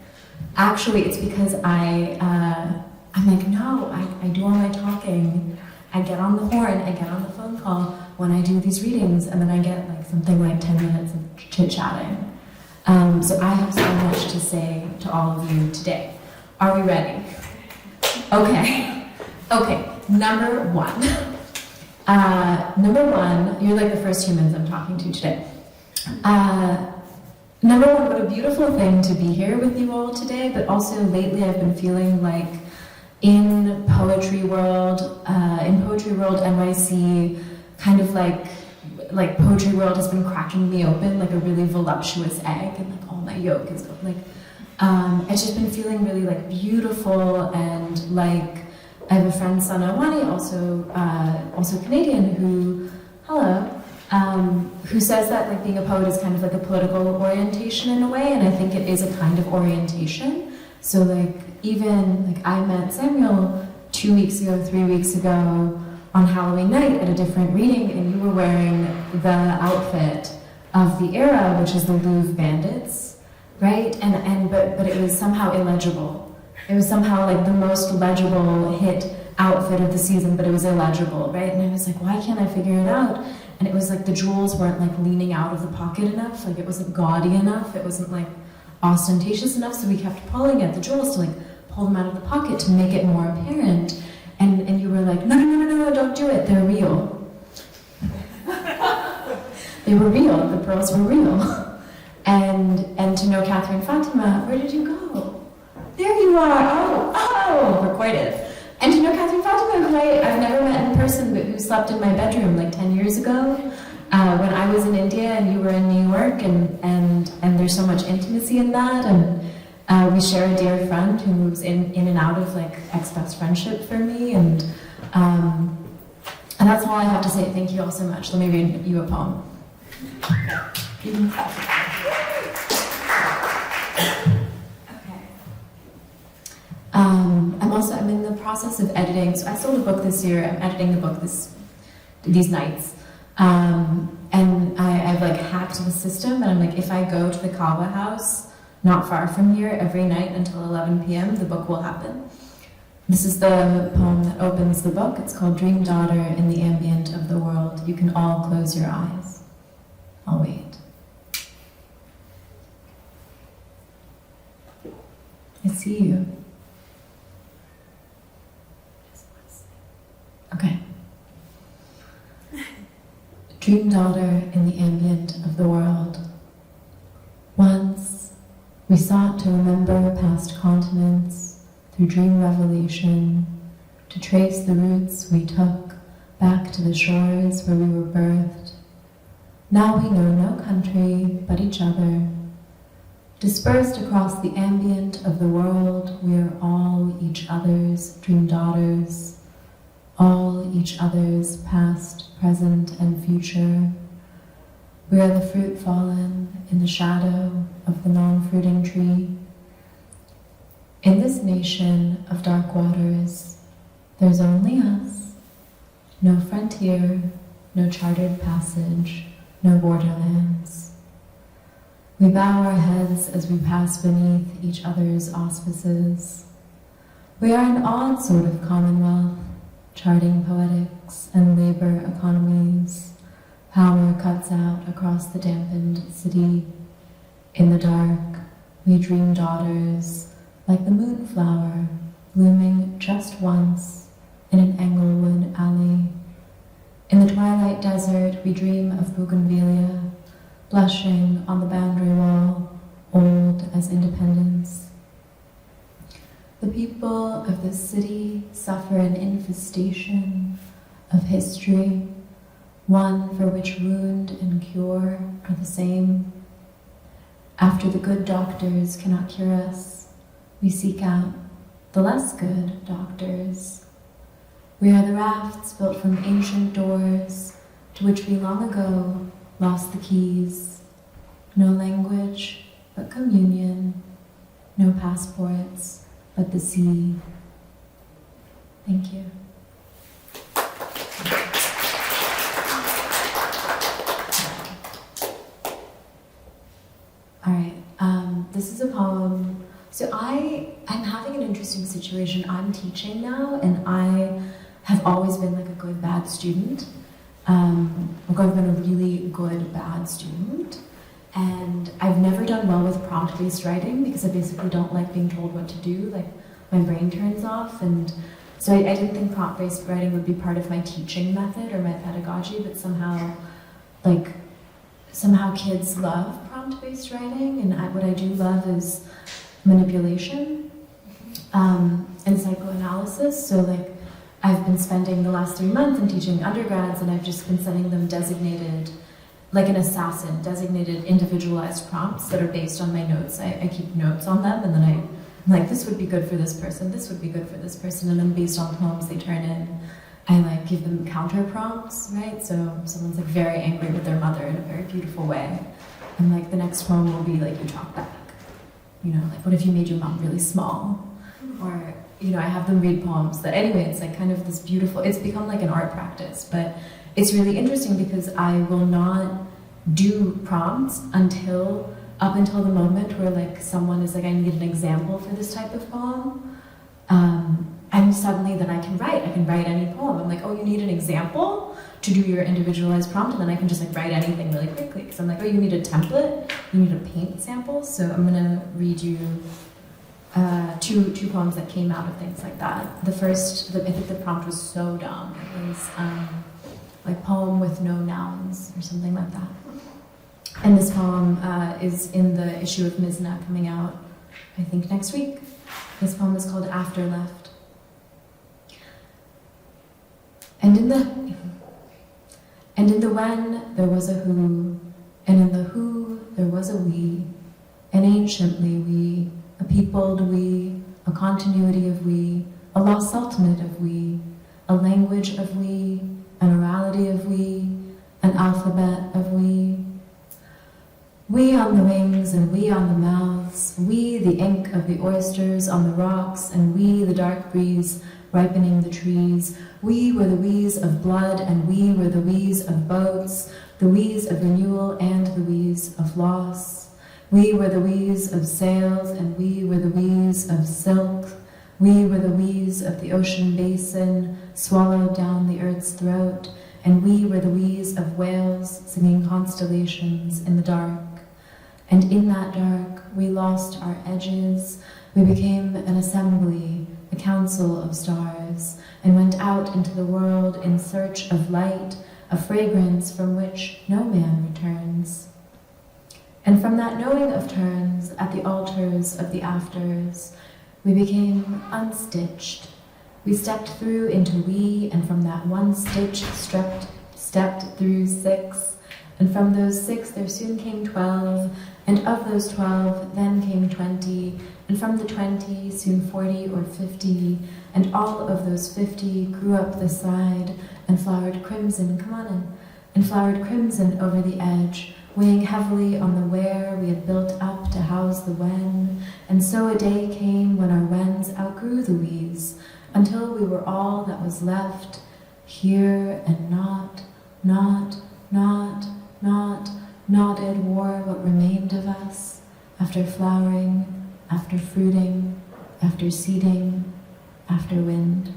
Actually, it's because I'm like, no, I do all my talking. I get on the horn, I get on the phone call when I do these readings, and then I get like something like 10 minutes of chit-chatting. So I have so much to say to all of you today. Are we ready? Okay. Okay. Number one, you're like the first humans I'm talking to today. Number one, what a beautiful thing to be here with you all today, but also lately I've been feeling like in Poetry World NYC, kind of like Poetry World has been cracking me open like a really voluptuous egg, and like all my yolk is like, it's just been feeling really like beautiful, and like I have a friend, Sana Awani, also Canadian, who says that like being a poet is kind of like a political orientation in a way, and I think it is a kind of orientation. So like even like I met Samuel 2 weeks ago, 3 weeks ago on Halloween night at a different reading, and you were wearing the outfit of the era, which is the Louvre Bandits, right? But it was somehow illegible. It was somehow like the most legible hit outfit of the season, but it was illegible, right? And I was like, why can't I figure it out? and it was like the jewels weren't like leaning out of the pocket enough, like it wasn't gaudy enough, it wasn't like ostentatious enough, so we kept pulling at the jewels to like pull them out of the pocket to make it more apparent. And you were like, no, no, no, no, no, don't do it, they're real. They were real, the pearls were real. And to know Catherine Fatima, where did you go? There you are, oh, recorded. And to know Catherine Fatima, who I've never met in person, but who slept in my bedroom like 10 years ago, when I was in India and you were in New York, and there's so much intimacy in that, and we share a dear friend who moves in and out of like ex-best friendship for me, and that's all I have to say. Thank you all so much. Let me read you a poem. I'm in the process of editing, so I sold a book this year, I'm editing the book these nights. And I've like hacked the system, and I'm like, if I go to the Kawa house, not far from here, every night until 11 p.m., the book will happen. This is the poem that opens the book. It's called Dream Daughter in the Ambient of the World. You can all close your eyes. I'll wait. I see you. Okay. Dream daughter in the ambient of the world. Once, we sought to remember past continents through dream revelation, to trace the routes we took back to the shores where we were birthed. Now we know no country but each other. Dispersed across the ambient of the world, we are all each other's dream daughters, all each other's past, present, and future. We are the fruit fallen in the shadow of the non-fruiting tree. In this nation of dark waters, there's only us. No frontier, no chartered passage, no borderlands. We bow our heads as we pass beneath each other's auspices. We are an odd sort of commonwealth, charting poetics and labor economies. Power cuts out across the dampened city. In the dark, we dream daughters, like the moonflower, blooming just once in an Englewood alley. In the twilight desert, we dream of bougainvillea, blushing on the boundary wall, old as independence. The people of this city suffer an infestation of history, one for which wound and cure are the same. After the good doctors cannot cure us, we seek out the less good doctors. We are the rafts built from ancient doors to which we long ago lost the keys. No language but communion, no passports but the sea. Thank you. All right, this is a poem. So I'm having an interesting situation. I'm teaching now, and I have always been like a good, bad student. I've been a really good, bad student. And I've never done well with prompt-based writing because I basically don't like being told what to do. Like, my brain turns off. And so I didn't think prompt-based writing would be part of my teaching method or my pedagogy, but somehow kids love prompt-based writing, and what I do love is manipulation and psychoanalysis. So like, I've been spending the last 3 months in teaching undergrads, and I've just been sending them designated, like an assassin, designated individualized prompts that are based on my notes. I keep notes on them, and then I'm like, this would be good for this person, this would be good for this person, and then based on poems they turn in, I like give them counter prompts, right? So someone's like very angry with their mother in a very beautiful way, and like the next poem will be like, you talk back. You know, like, what if you made your mom really small? Or, you know, I have them read poems that, anyway, it's like kind of this beautiful, it's become like an art practice, but it's really interesting because I will not do prompts up until the moment where like someone is like, I need an example for this type of poem. And suddenly then I can write any poem. I'm like, oh, you need an example? to do your individualized prompt, and then I can just like write anything really quickly. Because I'm like, oh, you need a template, you need a paint sample. So I'm gonna read you two poems that came out of things like that. The first, I think the prompt was so dumb. It was like poem with no nouns or something like that. And this poem is in the issue of Mizna coming out, I think, next week. This poem is called After Left. And in the when there was a who, and in the who there was a we, an anciently we, a peopled we, a continuity of we, a lost ultimate of we, a language of we, an orality of we, an alphabet of we. We on the wings and we on the mouths, we the ink of the oysters on the rocks, and we the dark breeze ripening the trees. We were the we's of blood, and we were the we's of boats, the we's of renewal and the we's of loss. We were the we's of sails, and we were the we's of silk. We were the we's of the ocean basin, swallowed down the earth's throat, and we were the we's of whales singing constellations in the dark. And in that dark, we lost our edges. We became an assembly, a council of stars, and went out into the world in search of light, a fragrance from which no man returns. And from that knowing of turns at the altars of the afters, we became unstitched. We stepped through into we, and from that one stitch stepped through 6. And from those 6 there soon came 12, and of those 12 then came 20, and from the 20 soon 40 or 50, and all of those 50 grew up the side, and flowered crimson, come on in, and flowered crimson over the edge, weighing heavily on the where we had built up to house the when. And so a day came when our whens outgrew the we's, until we were all that was left, here and knotted wore what remained of us, after flowering, after fruiting, after seeding, after wind.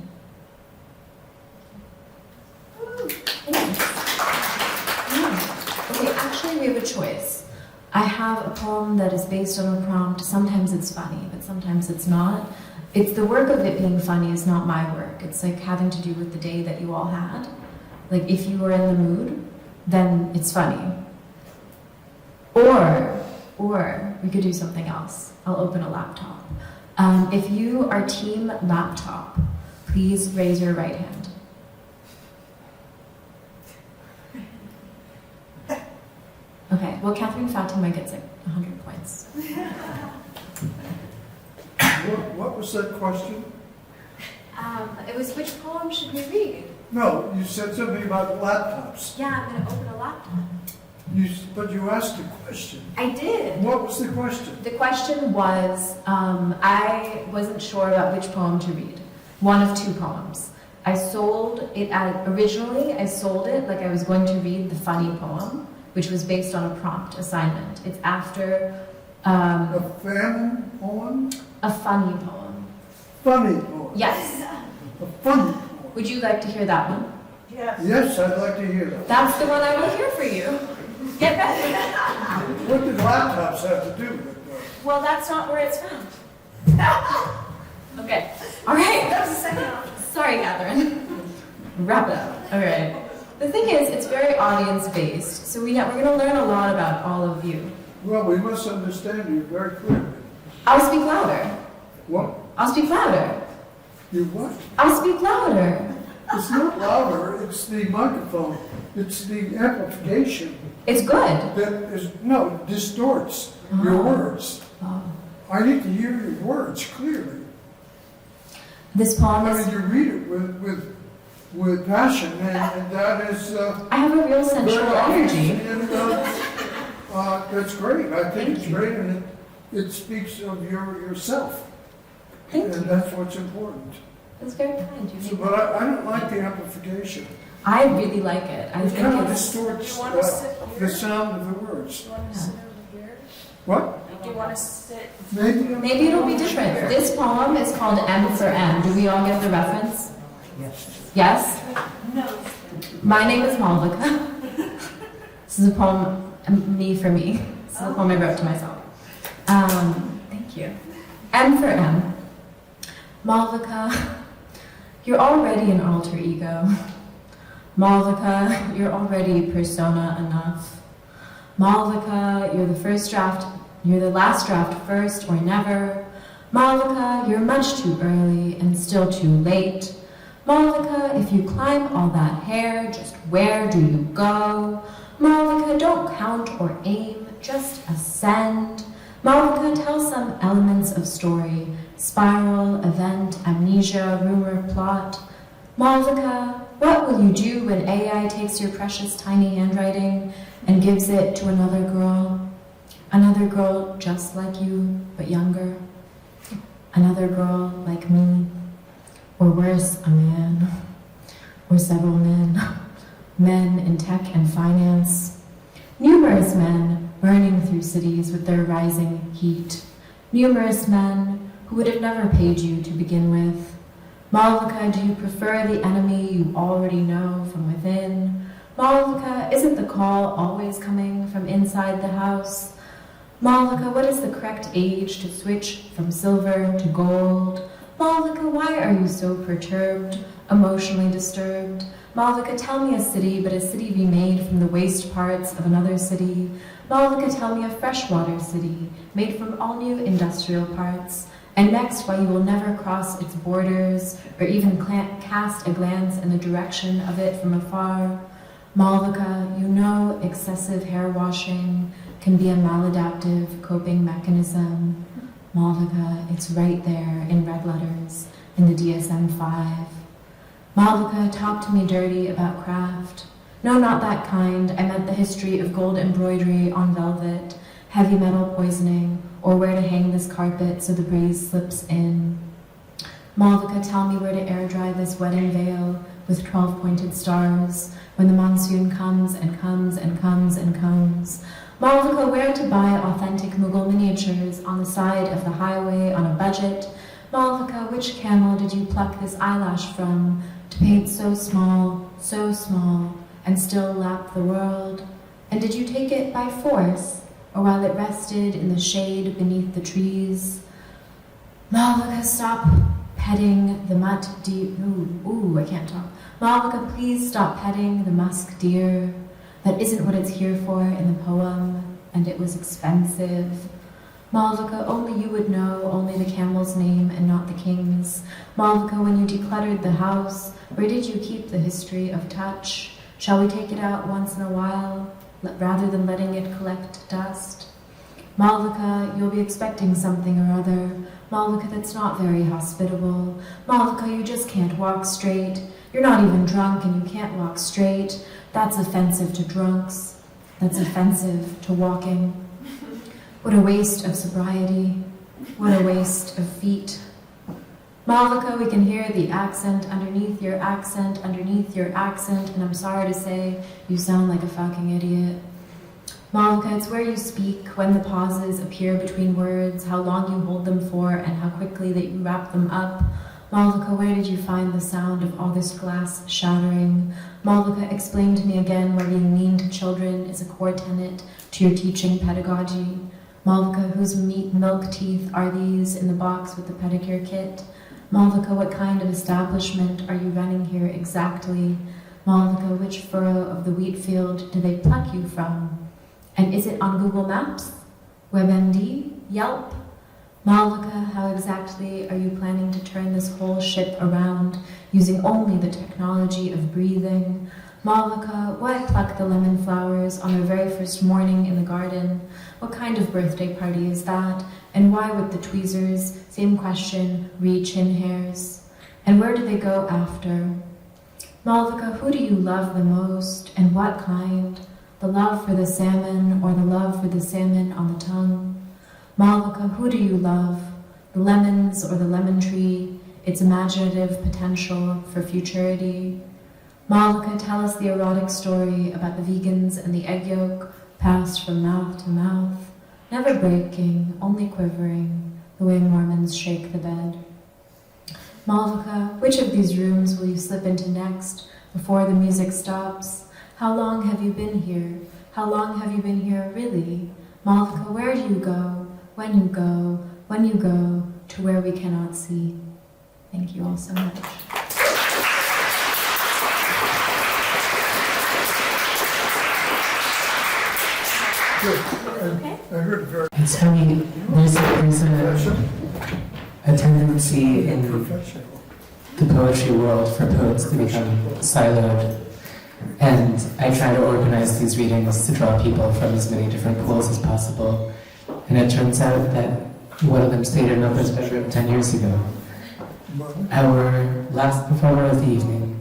Okay, actually we have a choice. I have a poem that is based on a prompt. Sometimes it's funny, but sometimes it's not. It's the work of it being funny is not my work. It's like having to do with the day that you all had. Like if you were in the mood, then it's funny. Or we could do something else. I'll open a laptop. If you are team laptop, please raise your right hand. Okay, well, Catherine Fatima gets like 100 points. What was that question? It was which poem should we read? No, you said something about laptops. Yeah, I'm going to open a laptop. But you asked a question. I did. What was the question? The question was, I wasn't sure about which poem to read. One of 2 poems. I sold it originally I sold it like I was going to read the funny poem, which was based on a prompt assignment. It's after... a family poem? A funny poem. Funny poem? Yes. A funny poem. Would you like to hear that one? Yes. Yes, I'd like to hear that. That's the one I will hear for you. Get back. What did laptops have to do with it? Well, that's not where it's from. Okay. All right. That was the second one. Sorry, Catherine. Wrap it up. All right. The thing is, it's very audience-based, so we're going to learn a lot about all of you. Well, we must understand you very clearly. I'll speak louder. What? I'll speak louder. You what? I'll speak louder. It's not louder, it's the microphone. It's the amplification. It's good. That distorts your words. Oh. I need to hear your words clearly. This poem is... I mean, you read it with passion, and that is... I have a real sensual energy. And that's great. I think it's great, and it speaks of yourself. Thank you. And that's what's important. That's very kind. But I don't like the amplification. I really like it. I It think kind of it's... distorts the sound of the words. Do you want to sit over here? What? Do you want to sit? Maybe it'll be different. This poem is called M for M. Do we all get the reference? Yes. Yes? No. My name is Malvika. This is a poem, me for me. This is a poem I wrote to myself. Thank you. M for M. Malvika, you're already an alter ego. Malvika, you're already persona enough. Malvika, you're the last draft first or never. Malvika, you're much too early and still too late. Malvika, if you climb all that hair, just where do you go? Malvika, don't count or aim, just ascend. Malvika, tell some elements of story, spiral, event, amnesia, rumor, plot. Malvika, what will you do when AI takes your precious tiny handwriting and gives it to another girl? Another girl just like you, but younger. Another girl like me. Or worse, a man. Or several men. Men in tech and finance. Numerous men burning through cities with their rising heat. Numerous men who would have never paid you to begin with. Malvika, do you prefer the enemy you already know from within? Malvika, isn't the call always coming from inside the house? Malvika, what is the correct age to switch from silver to gold? Malvika, why are you so perturbed, emotionally disturbed? Malvika, tell me a city, but a city remade from the waste parts of another city. Malvika, tell me a freshwater city, made from all new industrial parts. And next, why you will never cross its borders, or even cast a glance in the direction of it from afar. Malvika, you know excessive hair washing can be a maladaptive coping mechanism. Malvika, it's right there in red letters in the DSM-5. Malvika, talk to me dirty about craft. No, not that kind. I meant the history of gold embroidery on velvet, heavy metal poisoning, or where to hang this carpet so the breeze slips in. Malvika, tell me where to air dry this wedding veil with 12 pointed stars when the monsoon comes and comes and comes and comes. Malvika, where to buy authentic Mughal miniatures on the side of the highway on a budget. Malvika, which camel did you pluck this eyelash from to paint so small, and still lap the world? And did you take it by force, or while it rested in the shade beneath the trees? Malvika, stop petting the mutt deer. Ooh, I can't talk. Malvika, please stop petting the musk deer. That isn't what it's here for in the poem, and it was expensive. Malvika, only you would know, only the camel's name and not the king's. Malvika, when you decluttered the house, where did you keep the history of touch? Shall we take it out once in a while, rather than letting it collect dust? Malvika, you'll be expecting something or other. Malvika, that's not very hospitable. Malvika, you just can't walk straight. You're not even drunk and you can't walk straight. That's offensive to drunks. That's offensive to walking. What a waste of sobriety. What a waste of feet. Malvika, we can hear the accent underneath your accent, and I'm sorry to say, you sound like a fucking idiot. Malvika, it's where you speak, when the pauses appear between words, how long you hold them for, and how quickly that you wrap them up. Malvika, where did you find the sound of all this glass shattering? Malvika, explain to me again why being mean to children is a core tenet to your teaching pedagogy. Malvika, whose milk teeth are these in the box with the pedicure kit? Malvika, what kind of establishment are you running here exactly? Malvika, which furrow of the wheat field do they pluck you from? And is it on Google Maps? WebMD? Yelp? Malvika, how exactly are you planning to turn this whole ship around using only the technology of breathing? Malvika, why pluck the lemon flowers on their very first morning in the garden? What kind of birthday party is that? And why with the tweezers, same question, re-chin hairs? And where do they go after? Malvika, who do you love the most, and what kind? The love for the salmon, or the love for the salmon on the tongue? Malvika, who do you love? The lemons or the lemon tree, its imaginative potential for futurity? Malvika, tell us the erotic story about the vegans and the egg yolk passed from mouth to mouth, never breaking, only quivering, the way Mormons shake the bed. Malvika, which of these rooms will you slip into next? before the music stops. How long have you been here? How long have you been here, really? Malvika, where do you go? When you go? When you go to where we cannot see? Thank you all so much. I heard it very It's funny, there's a tendency in professional. the poetry world for poets to become siloed. And I try to organize these readings to draw people from as many different pools as possible. And it turns out that one of them stayed in Nova's bedroom 10 years ago. Our last performer of the evening,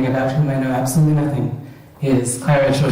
about whom I know absolutely nothing, is Clara Joy.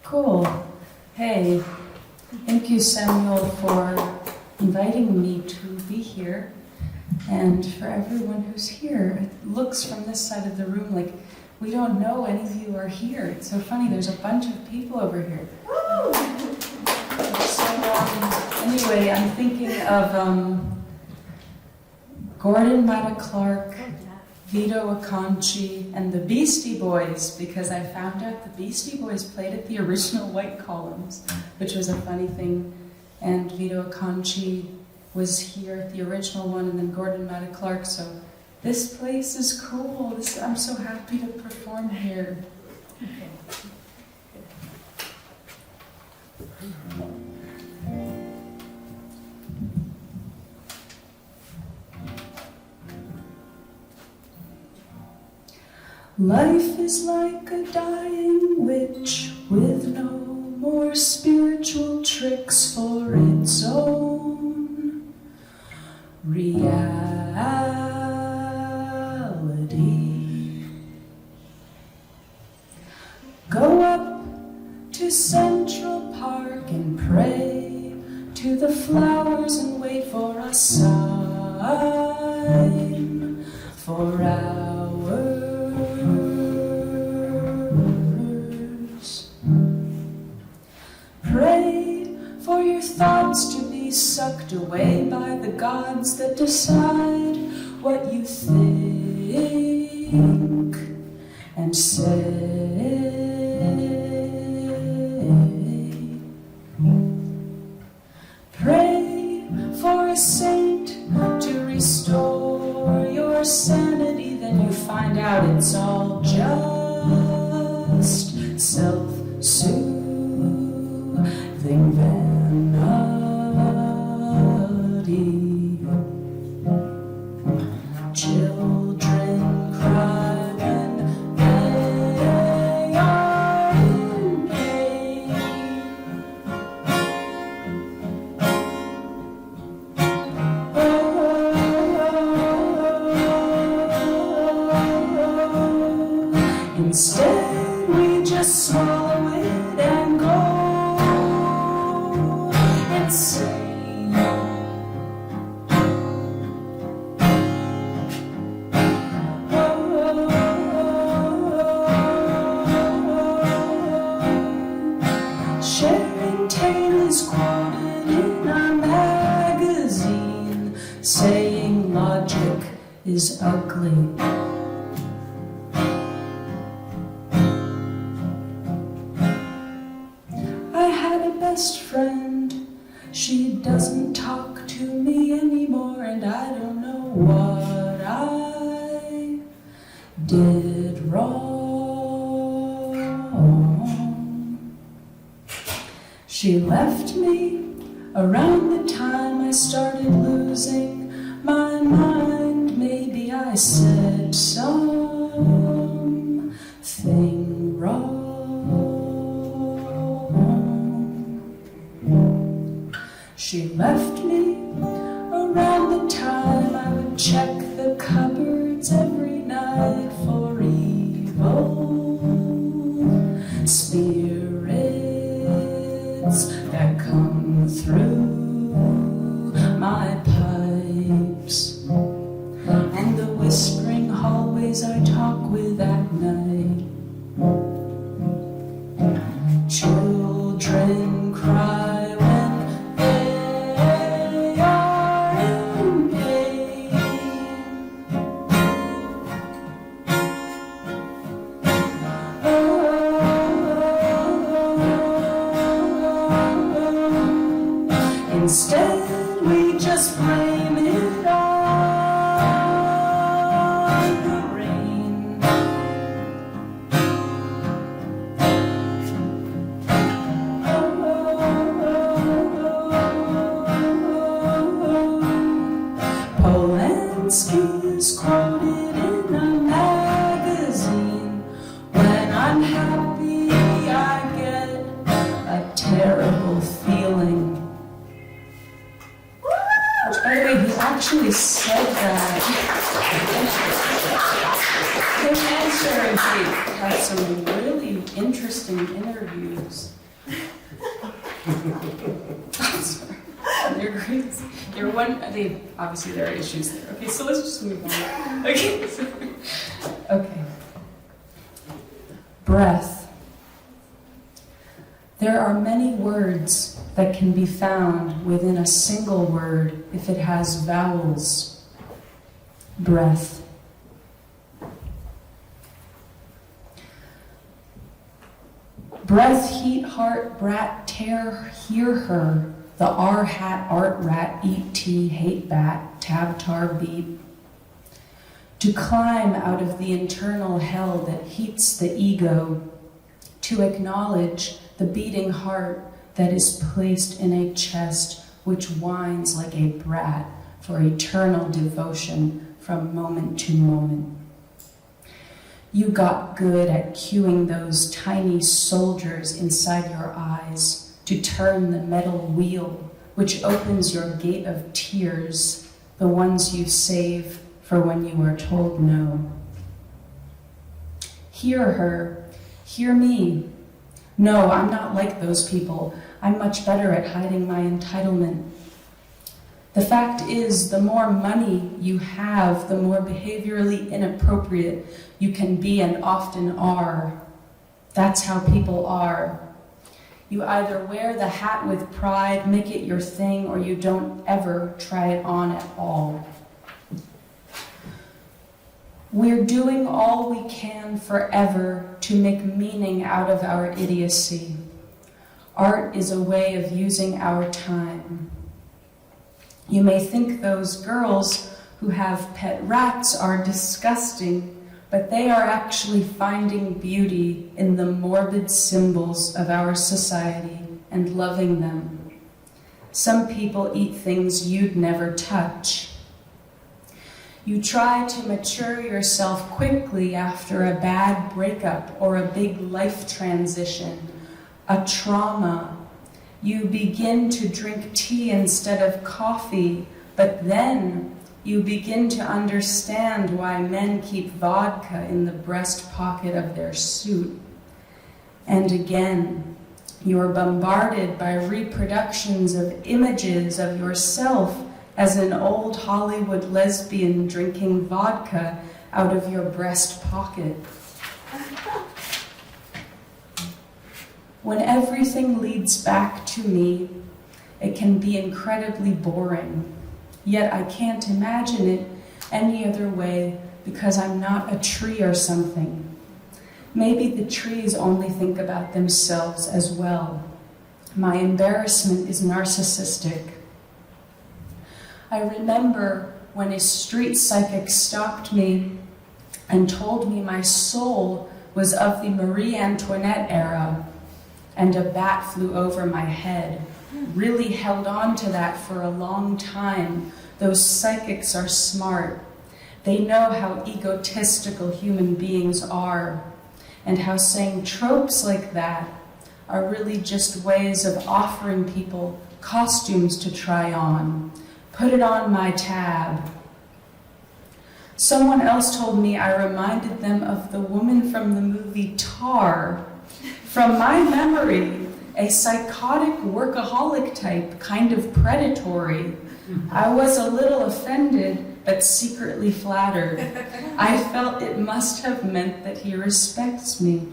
Cool. Hey, thank you, Samuel, for inviting me to be here. And for everyone who's here, it looks from this side of the room like we don't know any of you are here. It's so funny, there's a bunch of people over here. So, anyway, I'm thinking of Gordon Matta Clark, Vito Acconci, and the Beastie Boys, because I found out the Beastie Boys played at the original White Columns, which was a funny thing. And Vito Acconci was here at the original one, and then Gordon Matta Clark. So this place is cool. I'm so happy to perform here. Life is like a dying witch with no more spiritual tricks for its own reality. Go up to Central Park and pray to the flowers and wait for a sign for hours. Pray for your thoughts to be sucked away by the gods that decide what you think and say. Pray for a saint to restore your sanity, then you find out it's all just self-soothing vanity. Children cry when they are in pain. Instead, we just swallow it and go insane. Sharon Taylor's quoted in a magazine saying logic is ugly. I had a best friend, she doesn't talk to me anymore, and I don't know what I did wrong. She left me around the time I started losing my mind. Maybe I said something wrong. She left me around the time I would check the cupboards every night for evil spirits that come through my pipes, and the whispering hallways I talk with at night. Children cry when they are in pain. Instead, we just blame it on the rain. Polanski is quoted in a magazine. When I'm happy, I get a terrible feeling. Which, by the way, he actually said that. Him and Sharon Tate had some really interesting interviews. I'm sorry. You're great. You're one. Obviously, there are issues there. Okay, so let's just move on. Okay. Okay. Breath. There are many words that can be found within a single word if it has vowels. Breath. Breath, heat, heart, brat, tear, hear her. The R hat, art, rat, eat, tea, hate, bat, tab, tar, beat. To climb out of the internal hell that heats the ego. To acknowledge the beating heart that is placed in a chest which whines like a brat for eternal devotion from moment to moment. You got good at cueing those tiny soldiers inside your eyes to turn the metal wheel which opens your gate of tears, the ones you save for when you are told no. Hear her, hear me. No, I'm not like those people. I'm much better at hiding my entitlement. The fact is, the more money you have, the more behaviorally inappropriate you can be and often are. That's how people are. You either wear the hat with pride, make it your thing, or you don't ever try it on at all. We're doing all we can forever to make meaning out of our idiocy. Art is a way of using our time. You may think those girls who have pet rats are disgusting, but they are actually finding beauty in the morbid symbols of our society and loving them. Some people eat things you'd never touch. You try to mature yourself quickly after a bad breakup or a big life transition, a trauma. You begin to drink tea instead of coffee, but then you begin to understand why men keep vodka in the breast pocket of their suit. And again, you're bombarded by reproductions of images of yourself as an old Hollywood lesbian drinking vodka out of your breast pocket. When everything leads back to me, it can be incredibly boring. Yet I can't imagine it any other way because I'm not a tree or something. Maybe the trees only think about themselves as well. My embarrassment is narcissistic. I remember when a street psychic stopped me and told me my soul was of the Marie Antoinette era, and a bat flew over my head. Really held on to that for a long time. Those psychics are smart. They know how egotistical human beings are, and how saying tropes like that are really just ways of offering people costumes to try on. Put it on my tab. Someone else told me I reminded them of the woman from the movie Tar. From my memory, a psychotic workaholic type, kind of predatory. I was a little offended, but secretly flattered. I felt it must have meant that he respects me.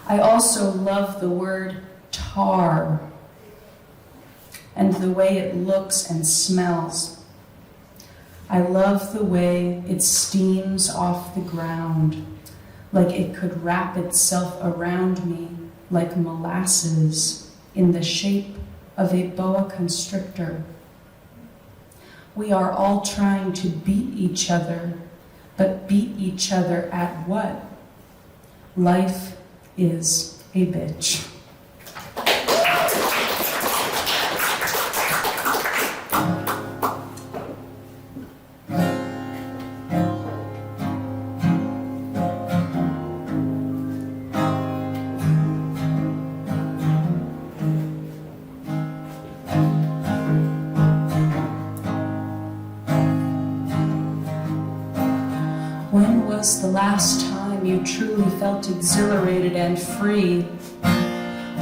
I also love the word tar and the way it looks and smells. I love the way it steams off the ground, like it could wrap itself around me like molasses in the shape of a boa constrictor. We are all trying to beat each other, but beat each other at what? Life is a bitch. When was the last time you truly felt exhilarated and free?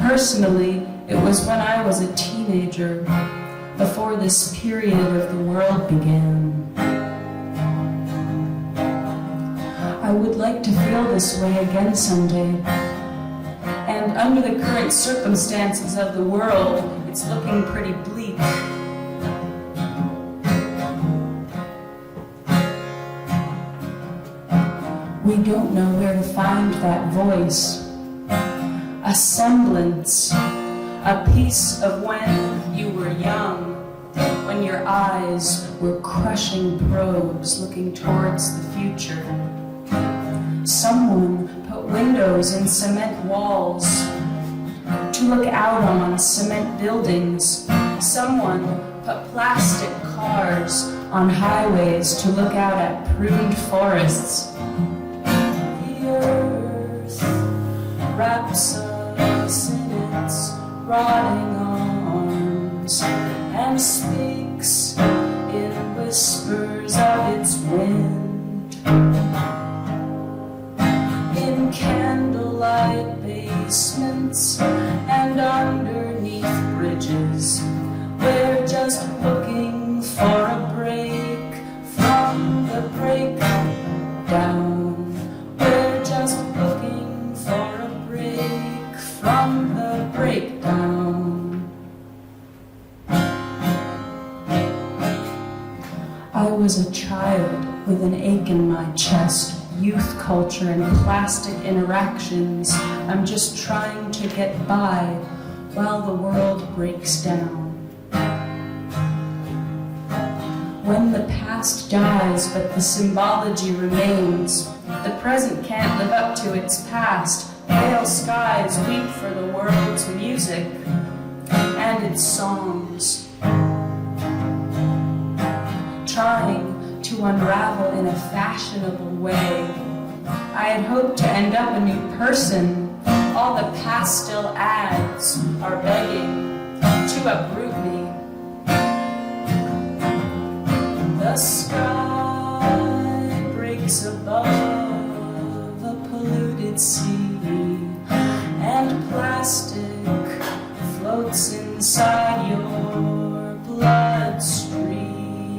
Personally, it was when I was a teenager, before this period of the world began. I would like to feel this way again someday. And under the current circumstances of the world, it's looking pretty bleak. We don't know where to find that voice, a semblance, a piece of when you were young, when your eyes were crushing probes looking towards the future. Someone put windows in cement walls to look out on cement buildings. Someone put plastic cars on highways to look out at pruned forests. Wraps us in its rotting arms and speaks in whispers of its wind. In candlelight basements and underneath bridges, we're just looking for a break from the breakdown. We're just looking for a break from the breakdown. I was a child with an ache in my chest, youth culture and plastic interactions. I'm just trying to get by while the world breaks down. When the past dies but the symbology remains, the present can't live up to its past. Pale skies weep for the world's music and its songs. Trying to unravel in a fashionable way. I had hoped to end up a new person. All the pastel ads are begging to uproot me. The sky breaks above a polluted sea, and plastic floats inside your bloodstream.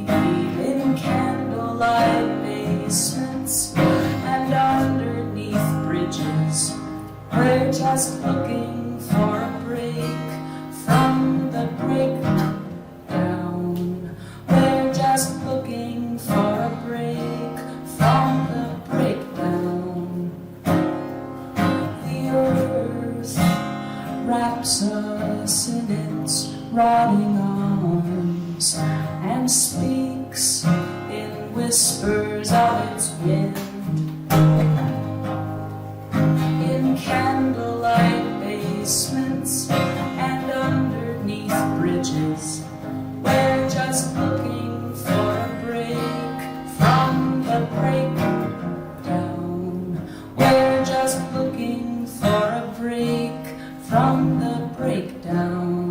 In candlelight basements and underneath bridges, we're just looking for a break from the breakdown. We're just looking for a break from the breakdown. The earth wraps us in its rotting arms and speaks in whispers whispers of its wind. In candlelight basements and underneath bridges, we're just looking for a break from the breakdown. We're just looking for a break from the breakdown.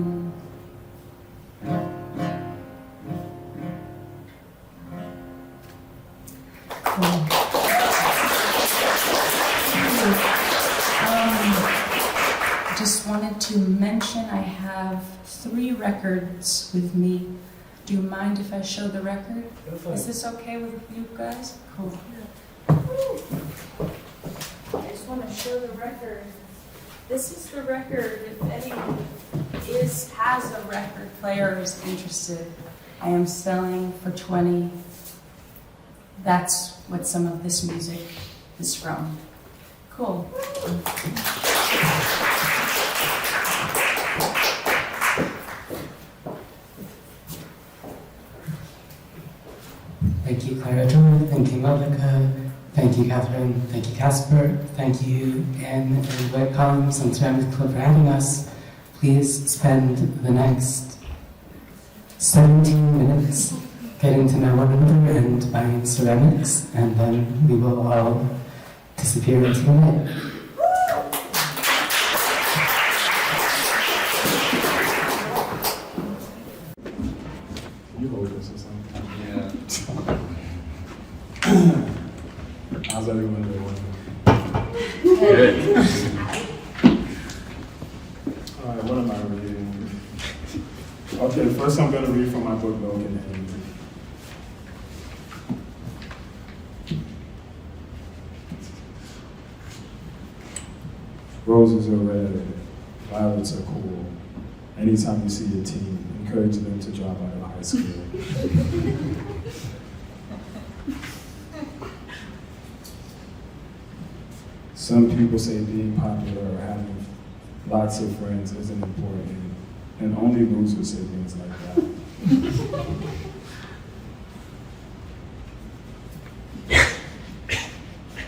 Cool. Just wanted to mention I have 3 records with me. Do you mind if I show the record? Is this okay with you guys? Cool. I just want to show the record. This is the record, if anyone has a record player or is interested. I am selling for $20. That's what some of this music is from. Cool. Thank you, Clara Joy. Thank you, Malika. Thank you, Catherine. Thank you, Casper. Thank you, Anne and White Columns and Ceramic Club for having us. Please spend the next 17 minutes getting to know one another and buying ceramics, and then we will all disappear into the night. You hold this or something. Yeah. How's everyone doing? Good. Alright, what am I reading? Okay, first I'm going to read from my book, Broken Hand. Roses are red, violets are cool. Anytime you see a teen, encourage them to drop out of high school. Some people say being popular or having lots of friends isn't important, and only losers say things like that.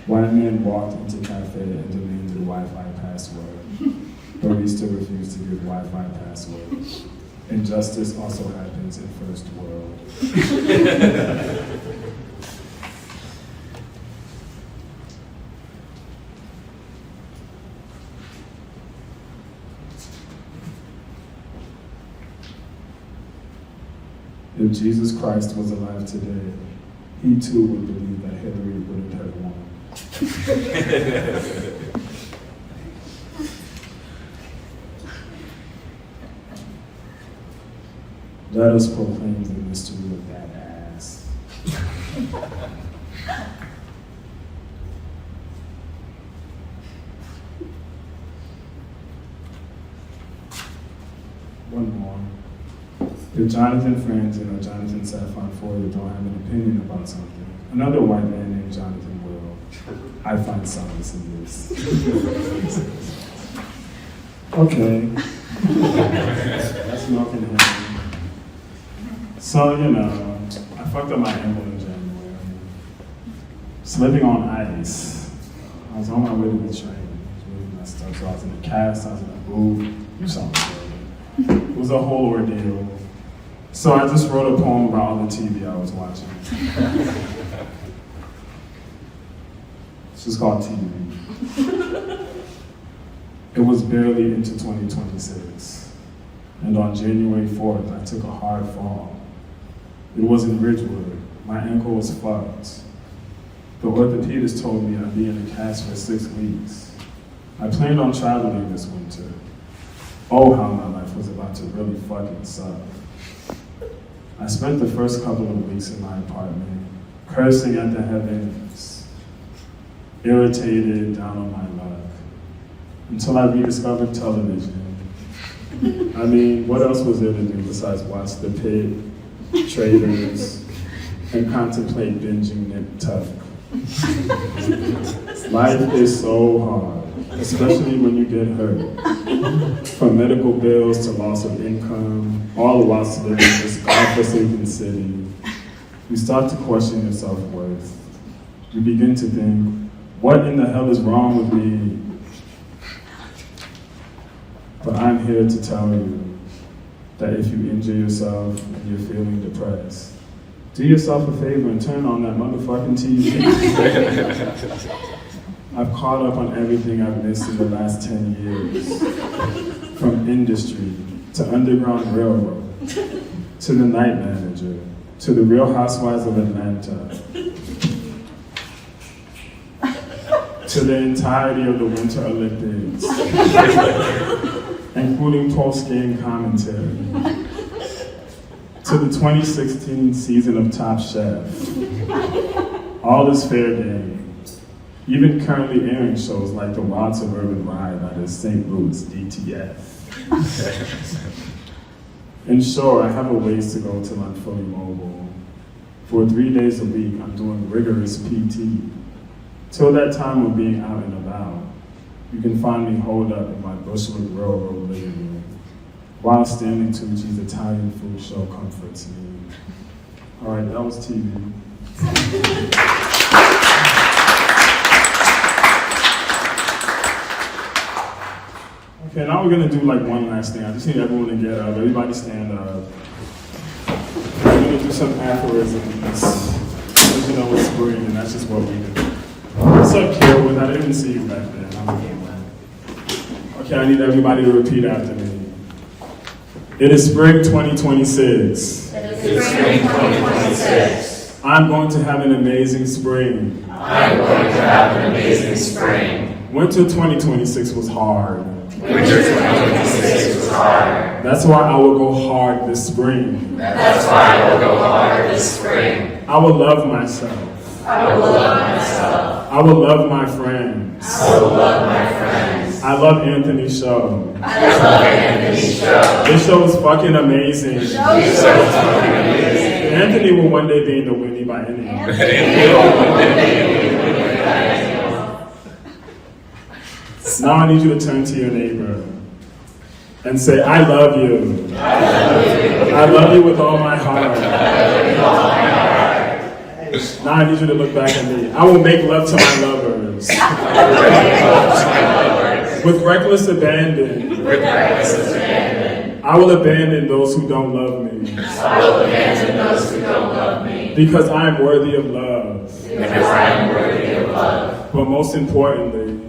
One man walked into a cafe and demanded a Wi-Fi password. Barista refused to give Wi-Fi password. Injustice also happens in first world. If Jesus Christ was alive today, he too would believe that Hillary wouldn't have won. Let us proclaim the mystery of that ass. One more. If Jonathan Franzen or Jonathan Safon Foyer don't have an opinion about something, another white man named Jonathan will. I find solace in this. Okay. That's milk and honey. So, I fucked up my ankle in January. Slipping on ice. I was on my way to the train. It was really messed up. So I was in a cast, I was in a boot, something. It was a whole ordeal. So I just wrote a poem about all the TV I was watching. It's just called TV. It was barely into 2026. And on January 4th, I took a hard fall. It was in Ridgewood. My ankle was fucked. The orthopedist told me I'd be in a cast for 6 weeks. I planned on traveling this winter. Oh, how my life was about to really fucking suck. I spent the first couple of weeks in my apartment, cursing at the heavens, irritated, down on my luck, until I rediscovered television. I mean, what else was there to do besides watch The Pit, Traders, and contemplate binging Nip Tuck? Life is so hard, especially when you get hurt. From medical bills to loss of income, all whilst living in this godforsaken city. You start to question your self-worth. You begin to think, what in the hell is wrong with me? But I'm here to tell you that if you injure yourself and you're feeling depressed, do yourself a favor and turn on that motherfucking TV. I've caught up on everything I've missed in the last 10 years. From industry, to Underground Railroad, to The Night Manager, to The Real Housewives of Atlanta, to the entirety of the Winter Olympics, including post-game commentary, to the 2016 season of Top Chef. All is fair game. Even currently airing shows like The Wild Suburban Ride by the St. Louis DTF. And sure, I have a ways to go till I'm fully mobile. For 3 days a week, I'm doing rigorous PT. Till that time of being out and about, you can find me holed up in my Bushwick Railroad living room, while Stanley Tucci's Italian food show comforts me. All right, that was TV. Okay, now we're gonna do like one last thing. I just need everyone to get up. Everybody stand up. We're gonna do some aphorisms. Because you know it's spring and that's just what we do. What's up, Kira? I didn't see you back then. Okay, I need everybody to repeat after me. It is spring 2026. It is spring 2026. I'm going to have an amazing spring. I'm going to have an amazing spring. Winter 2026 was hard. Winter 2026 was hard. That's why I will go hard this spring. That's why I will go hard this spring. I will love myself. I will love myself. I will love my friends. I will love my friends. I love Anthony's show. I love Anthony's show. This show is fucking amazing. This show is fucking amazing. Anthony will one day be in the Whitney Biennial. Now I need you to turn to your neighbor and say, I love you. I love you. I love you with all my heart. Now I need you to look back at me. I will make love to my lovers. With reckless abandon. I will abandon those who don't love me. I will abandon those who don't love me. Because I am worthy of love. Because I am worthy of love. But most importantly,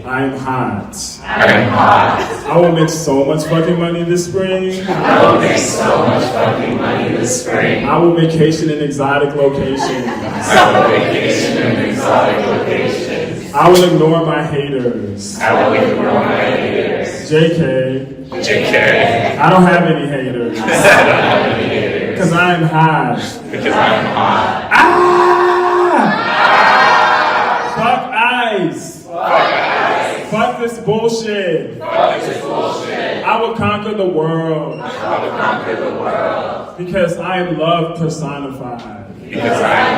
I am hot. I am hot. I will make so much fucking money this spring. I will make so much fucking money this spring. I will vacation in exotic locations. I will vacation in exotic locations. I will ignore my haters. I will ignore my haters. JK. JK. I don't have any haters. I don't have any haters. Because I am hot. Because I am hot. Ah! Fuck ice. Fuck this bullshit. Fuck this bullshit. I will conquer the world. I will conquer the world. Because I am love personified. Because I am